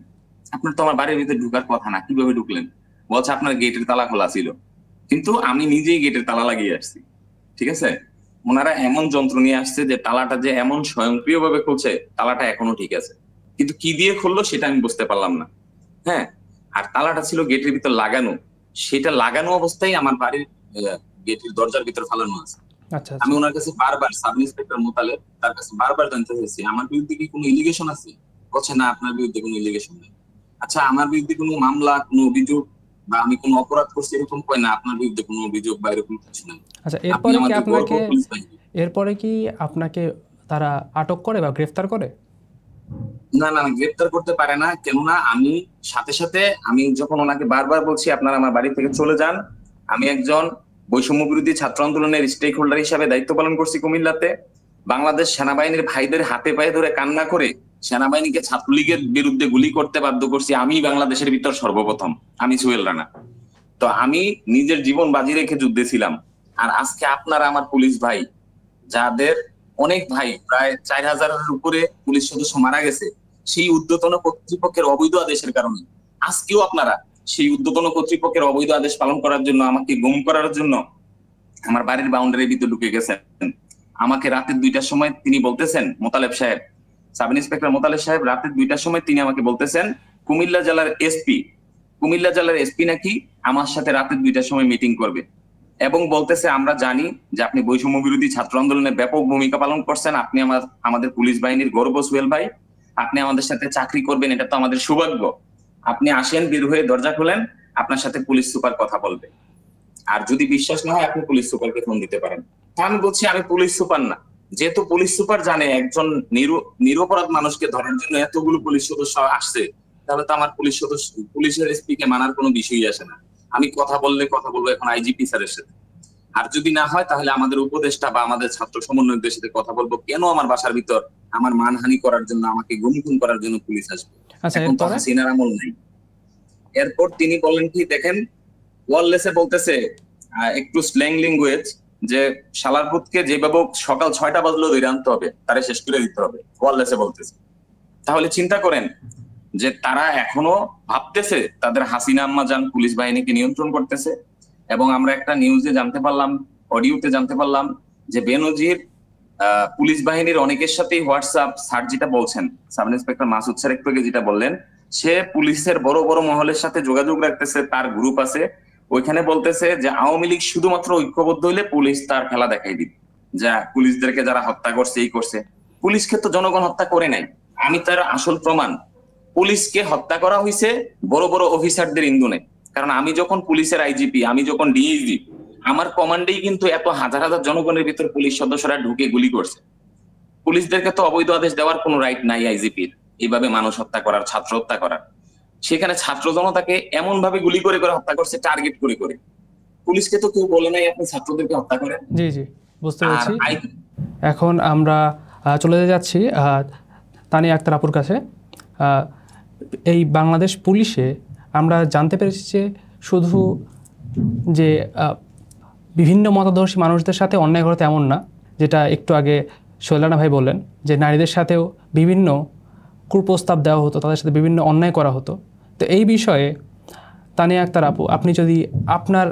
আপনার তো আমার বাড়ির ভিতরে ঢুকার কথা না, কিভাবে ঢুকলেন? বলছে আপনার গেটের তালা খোলা ছিল। কিন্তু আমি নিজেই গেটের তালা লাগিয়ে আসছি। ঠিক আছে, ওনারা এমন যন্ত্র নিয়ে আসছে যে তালাটা যে এমন স্বয়ংক্রিয়ভাবে খুলছে, তালাটা এখনো ঠিক আছে, কিন্তু কি দিয়ে খুললো সেটা আমি বুঝতে পারলাম না। হ্যাঁ, আর তালাটা ছিল গেটের ভিতর লাগানো, সেটা লাগানো অবস্থায় আমার বাড়ির গেটের দরজার ভিতর ফালানো আছে। আমি ওনার কাছে বারবার, সাব ইন্সপেক্টর মোতালেব, তার কাছে বারবার জানতে চাইছি আমার বিরুদ্ধে কি কোনো ইলিগেশন আছে? বলছে না, আপনার বিরুদ্ধে কোনো ইলিগেশন নেই। আচ্ছা, আমার বিরুদ্ধে কোনো মামলা, কোনো অভিযোগ বা আমি কোনো অপরাধ করছি এরকম কয় না, আপনার বিরুদ্ধে কোনো অভিযোগ বা এরকম কিছু নেই। আচ্ছা, এরপরে কি আপনাকে তারা আটক করে বা গ্রেফতার করে? না না, গ্রেফতার করতে পারে না। কেননা আমি সাথে সাথে, আমি যখন ওনাকে বারবার বলছি আপনারা আমার বাড়ি থেকে চলে যান, আমি একজন বৈষম্য বিরোধী ছাত্র আন্দোলনের স্টেক হোল্ডার হিসাবে দায়িত্ব পালন করছি কুমিল্লাতে। বাংলাদেশ সেনাবাহিনীর ভাইদের হাতে পায়ে ধরে কান্না করে সেনাবাহিনীকে ছাত্রলীগের বিরুদ্ধে গুলি করতে বাধ্য করছি আমি বাংলাদেশের ভিতর সর্বপ্রথম, আমি সোহেল রানা। তো আমি নিজের জীবন বাজি রেখে যুদ্ধে ছিলাম। আর আজকে আপনারা আমার পুলিশ ভাই, যাদের অনেক ভাই প্রায় 4000-এর উপরে পুলিশ সদস্য মারা গেছে সেই ঊর্ধ্বতন কর্তৃপক্ষের অবৈধ আদেশের কারণে, আজকেও আপনারা সেই ঊর্ধ্বতন কর্তৃপক্ষের অবৈধ আদেশ পালন করার জন্য, আমাকে গুম করার জন্য আমার বাড়ির বাউন্ডারির ভিতরে ঢুকে গেছেন। আমাকে রাতের 2টার সময় তিনি বলতেছেন, মোতালেব সাহেব, সাব ইন্সপেক্টর মোতালেব সাহেব, রাতের 2টার সময় তিনি আমাকে বলতেছেন কুমিল্লা জেলার এসপি নাকি আমার সাথে রাতের 2টার সময় মিটিং করবে, এবং বলতেছে আমরা জানি যে আপনি বৈষম্য বিরোধী ছাত্র আন্দোলনে ব্যাপক ভূমিকা পালন করছেন, আপনি আমাদের পুলিশ বাহিনীর গর্ব সোহেল ভাই, আপনি আমাদের সাথে চাকরি করবেন, এটা তো আমাদের সৌভাগ্য, আপনি আসেন, বের হয়ে দরজা খোলেন, আপনার সাথে পুলিশ সুপার কথা বলবে, আর যদি বিশ্বাস না হয় আপনি পুলিশ সুপারকে ফোন দিতে পারেন। আমি বলছি আমি পুলিশ সুপার না। যেহেতু পুলিশ সুপার জানে একজন নিরপরাধ মানুষকে ধরার জন্য এতগুলো পুলিশ সদস্য আসছে, তাহলে তো আমার পুলিশের এসপি কে মানার কোনো বিষয়ই আসে না। আমি কথা বলবো এখন আইজিপি স্যারের সাথে, আর যদি না হয় তাহলে আমাদের উপদেষ্টা বা আমাদের ছাত্র সমন্বয়কদের সাথে কথা বলবো, কেন আমার বাসার ভিতর আমার মানহানি করার জন্য, আমাকে গুম করার জন্য পুলিশ আসবে। এখন তো হাসিনার আমল নাই। এরপর তিনি বলেন কি, দেখেন ওয়ারলেসে বলতেছে একটু স্ল্যাং ল্যাঙ্গুয়েজ, যে শালারপুতকে যেভাবে সকাল 6টা বাজলেও ধরে আনতে হবে, তারে শেষ করে দিতে হবে, ওয়ারলেসে বলতেছে। তাহলে চিন্তা করেন যে তারা এখনো ভাবতেছে তাদের হাসিনা আম্মা জান পুলিশ বাহিনীকে নিয়ন্ত্রণ করতেছে। এবং আমরা একটা নিউজে জানতে পারলাম, অডিওতে জানতে পারলাম যে বেনজির পুলিশ বাহিনীর অনেকের সাথেই হোয়াটসঅ্যাপ, স্যার যেটা বলছেন, সাব ইন্সপেক্টর মাসুদ স্যার একটু আগে যেটা বললেন, সে পুলিশের বড় বড় মহলের সাথে যোগাযোগ রাখতেছে, তার গ্রুপ আছে, ওইখানে বলতেছে যে আওয়ামী লীগ শুধুমাত্র ঐক্যবদ্ধ হইলে পুলিশ তার খেলা দেখাই দিবে, যা পুলিশদেরকে যারা হত্যা করছে এই করছে। পুলিশকে তো জনগণ হত্যা করে নাই, আমি তার আসল প্রমাণ। পুলিশকে হত্যা করা হয়েছে বড় বড় অফিসারদের ইন্ধনে। কারণ আমি যখন পুলিশের আইজিপি, আমি যখন ডিআইজি, আমার কমান্ডেই কিন্তু এত হাজার হাজার জনগণের ভিতর পুলিশ সদস্যরা ঢুকে গুলি করছে। পুলিশদেরকে তো অবৈধ আদেশ দেওয়ার কোনো রাইট নাই আইজিপির এইভাবে মানুষ হত্যা করার, ছাত্র হত্যা করার। সেখানে ছাত্র জনতাকে এমন ভাবে গুলি করে হত্যা করছে, টার্গেট করে। পুলিশকে তো কেউ বলে নাই আপনি ছাত্রদেরকে হত্যা করেন। জি বুঝতে পেরেছি। এখন আমরা চলে যাচ্ছি তানিয়া আক্তার আপুর কাছে। এই বাংলাদেশ পুলিশে আমরা জানতে পেরেছি যে শুধু যে বিভিন্ন মতাদর্শী মানুষদের সাথে অন্যায় করে তেমন না, যেটা একটু আগে সোহেল রানা ভাই বললেন, যে নারীদের সাথেও বিভিন্ন কুপ্রস্তাব দেওয়া হতো, তাদের সাথে বিভিন্ন অন্যায় করা হতো। তো এই বিষয়ে তানিয়া আক্তার আপু, আপনি যদি আপনার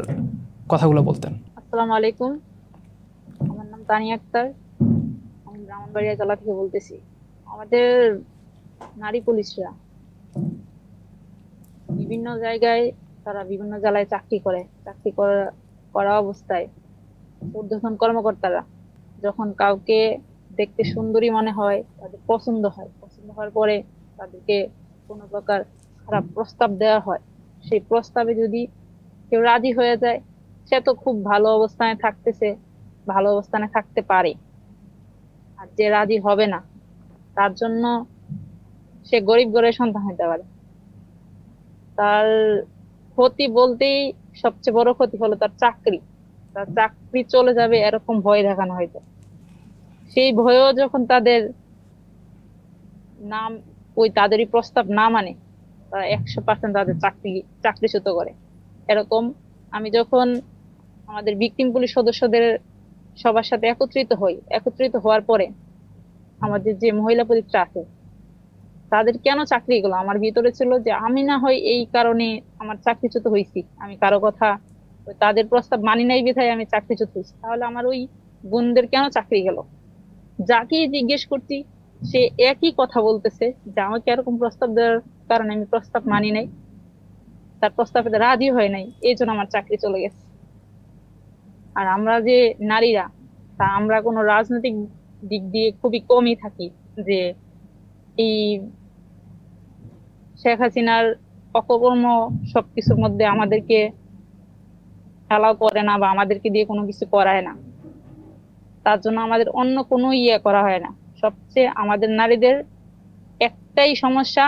কথাগুলো বলতেন। আসসালামু আলাইকুম, আমার নাম তানিয়া আক্তার, আমি ব্রাহ্মণবাড়িয়া জেলা থেকে বলতেছি। আমাদের নারী পুলিশরা বিভিন্ন জায়গায়, তারা বিভিন্ন জেলায় চাকরি করা অবস্থায় ঊর্ধ্বতন কর্মকর্তারা যখন কাউকে দেখতে সুন্দরী মনে হয়, তাদের পছন্দ হওয়ার পরে তাদেরকে কোনো প্রকার খারাপ প্রস্তাব দেওয়া হয়, সেই প্রস্তাবে যদি কেউ রাজি হয়ে যায়, সে তো খুব ভালো অবস্থানে থাকতে পারে। আর যে রাজি হবে না, তার জন্য সে গরিব ঘরের সন্তান হতে পারে। তার ক্ষতি বলতেই সবচেয়ে বড় ক্ষতি হলো তার চাকরি চলে যাবে, এরকম ভয় দেখানো হয়তো। সেই ভয়ও যখন তাদেরই প্রস্তাব না মানে, তারা 100% তাদের চাকরিচ্যুত করে। এরকম আমি যখন আমাদের ভিকটিম পুলিশ সদস্যদের সবার সাথে একত্রিত হওয়ার পরে আমাদের যে মহিলা পুলিশরা আছে, তাদের কেন চাকরি গেলো, আমার ভিতরে ছিল যে আমি না হয় এই কারণে আমার চাকরিচ্যুত হয়েছি, আমি কারো কথা, তাদের প্রস্তাব মানি নাই বিধায় আমি চাকরিচ্যুত হয়েছি। তাহলে আমার ওই বোনদের কেন চাকরি গেল? যাকেই জিজ্ঞেস করছি সে একই কথা বলতেছে যে আমাকে এরকম প্রস্তাব দেওয়ার কারণে আমি প্রস্তাব মানি নাই, তার প্রস্তাবে রাজি হয় নাই, এই জন্য আমার চাকরি চলে গেছে। আর আমরা যে নারীরা, তা আমরা কোনো রাজনৈতিক দিক দিয়ে খুবই কমই থাকি, যে এই শেখ হাসিনার অপকর্ম সবকিছুর মধ্যে আমাদেরকে অ্যালাউ করে না, বা আমাদেরকে দিয়ে কোনো কিছু করায় না, তার জন্য আমাদের অন্য কোনো করা হয় না। সবচেয়ে আমাদের নারীদের একটাই সমস্যা,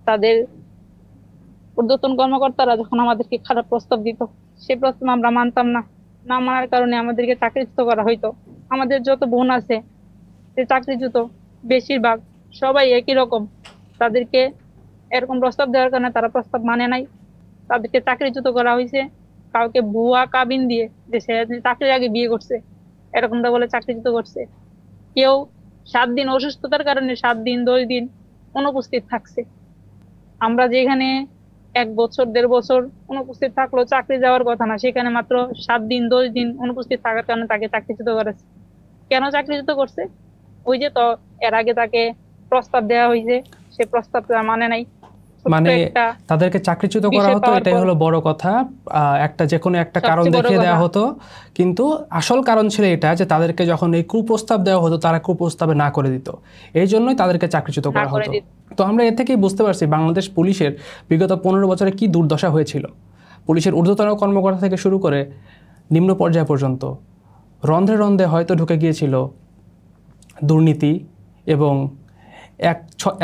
তাদের ঊর্ধ্বতন কর্মকর্তারা যখন আমাদেরকে খারাপ প্রস্তাব দিত, সেই প্রস্তাব আমরা মানতাম না মানার কারণে আমাদেরকে চাকরিচ্যুত করা হইতো। আমাদের যত বোন আছে সে চাকরিচ্যুত, বেশিরভাগ সবাই একই রকম। তাদেরকে এরকম প্রস্তাব দেওয়ার কারণে তারা প্রস্তাব মানে নাই, তাদেরকে চাকরিচ্যুত করা হয়েছে। কাউকে ভুয়া কাবিন দিয়ে, যে সে চাকরির আগে বিয়ে করছে এরকমটা বলে চাকরিচ্যুত করছে। কেউ 7 দিন অসুস্থতার কারণে 7 দিন 10 দিন অনুপস্থিত থাকছে। আমরা যেখানে 1 বছর 1.5 বছর অনুপস্থিত থাকলো, চাকরি যাওয়ার কথা না, সেখানে মাত্র 7 দিন 10 দিন অনুপস্থিত থাকার কারণে তাকে চাকরিচ্যুত করেছে। কেন চাকরিচ্যুত করছে? ওই যে তো এর আগে তাকে প্রস্তাব দেওয়া হয়েছে, সে প্রস্তাবটা মানে নাই। মানে তাদেরকে চাকরিচ্যুত করা হতো, এটাই হলো বড় কথা। একটা যে কোনো একটা কারণ দেখিয়ে দেওয়া হতো, কিন্তু আসল কারণ ছিল এটা যে তাদেরকে যখন এই কুপ্রস্তাব দেওয়া হতো তারা কুপ্রস্তাবে না করে দিত, এই জন্যই তাদেরকে চাকরিচ্যুত করা হতো। তো আমরা এর থেকেই বুঝতে পারছি বাংলাদেশ পুলিশের বিগত 15 বছরে কি দুর্দশা হয়েছিল। পুলিশের ঊর্ধ্বতন কর্মকর্তা থেকে শুরু করে নিম্ন পর্যায় পর্যন্ত রন্ধ্রে রন্ধ্রে হয়তো ঢুকে গিয়েছিল দুর্নীতি এবং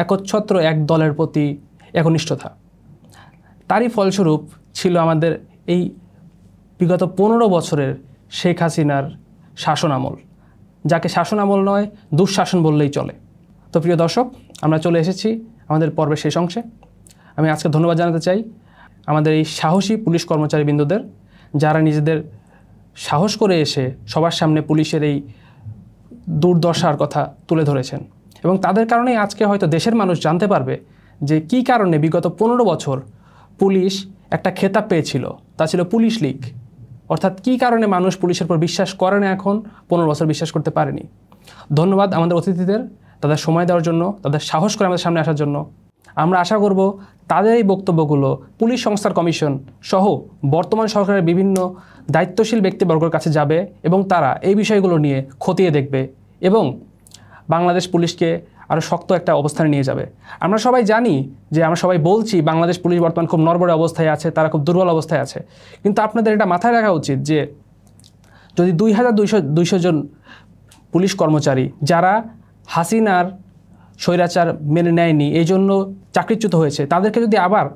একচ্ছত্র এক দলের প্রতি একনিষ্ঠতা। তারই ফলস্বরূপ ছিল আমাদের এই বিগত 15 বছরের শেখ হাসিনার শাসন আমল, যাকে শাসন আমল নয় দুঃশাসন বললেই চলে। তো প্রিয় দর্শক, আমরা চলে এসেছি আমাদের পর্বের শেষ অংশে। আমি আজকে ধন্যবাদ জানাতে চাই আমাদের এই সাহসী পুলিশ কর্মচারী বিন্দুদের, যারা নিজেদের সাহস করে এসে সবার সামনে পুলিশের এই দুর্দশার কথা তুলে ধরেছেন, এবং তাদের কারণেই আজকে হয়তো দেশের মানুষ জানতে পারবে যে কী কারণে বিগত 15 বছর পুলিশ একটা খেতাব পেয়েছিল, তা ছিল পুলিশ লীগ। অর্থাৎ কী কারণে মানুষ পুলিশের উপর বিশ্বাস করে না, এখন 15 বছর বিশ্বাস করতে পারেনি। ধন্যবাদ আমাদের অতিথিদের, তাদের সময় দেওয়ার জন্য, তাদের সাহস করে আমাদের সামনে আসার জন্য। আমরা আশা করব তাদের এই বক্তব্যগুলো পুলিশ সংস্কার কমিশন সহ বর্তমান সরকারের বিভিন্ন দায়িত্বশীল ব্যক্তিবর্গের কাছে যাবে এবং তারা এই বিষয়গুলো নিয়ে খতিয়ে দেখবে এবং বাংলাদেশ পুলিশকে আরও শক্ত একটা অবস্থানে নিয়ে যাবে। আমরা সবাই জানি যে, আমরা সবাই বলছি বাংলাদেশ পুলিশ বর্তমান খুব নড়বড়ে অবস্থায় আছে, তারা খুব দুর্বল অবস্থায় আছে, কিন্তু আপনাদের এটা মাথায় রাখা উচিত যে যদি 2200 জন পুলিশ কর্মচারী যারা হাসিনার স্বৈরাচার মেনে নেয়নি, এই জন্য চাকরিচ্যুত হয়েছে, তাদেরকে যদি আবার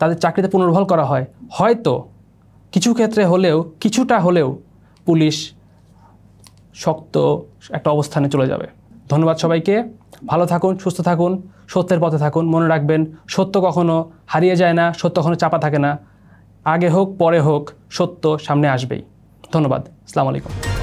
তাদের চাকরিতে পুনর্বহাল করা হয়, হয়তো কিছু ক্ষেত্রে হলেও কিছুটা হলেও পুলিশ শক্ত একটা অবস্থানে চলে যাবে। ধন্যবাদ সবাইকে। ভালো থাকুন, সুস্থ থাকুন, সত্যের পথে থাকুন। মনে রাখবেন, সত্য কখনো হারিয়ে যায় না, সত্য কখনো চাপা থাকে না। আগে হোক পরে হোক, সত্য সামনে আসবেই। ধন্যবাদ। আসসালামু আলাইকুম।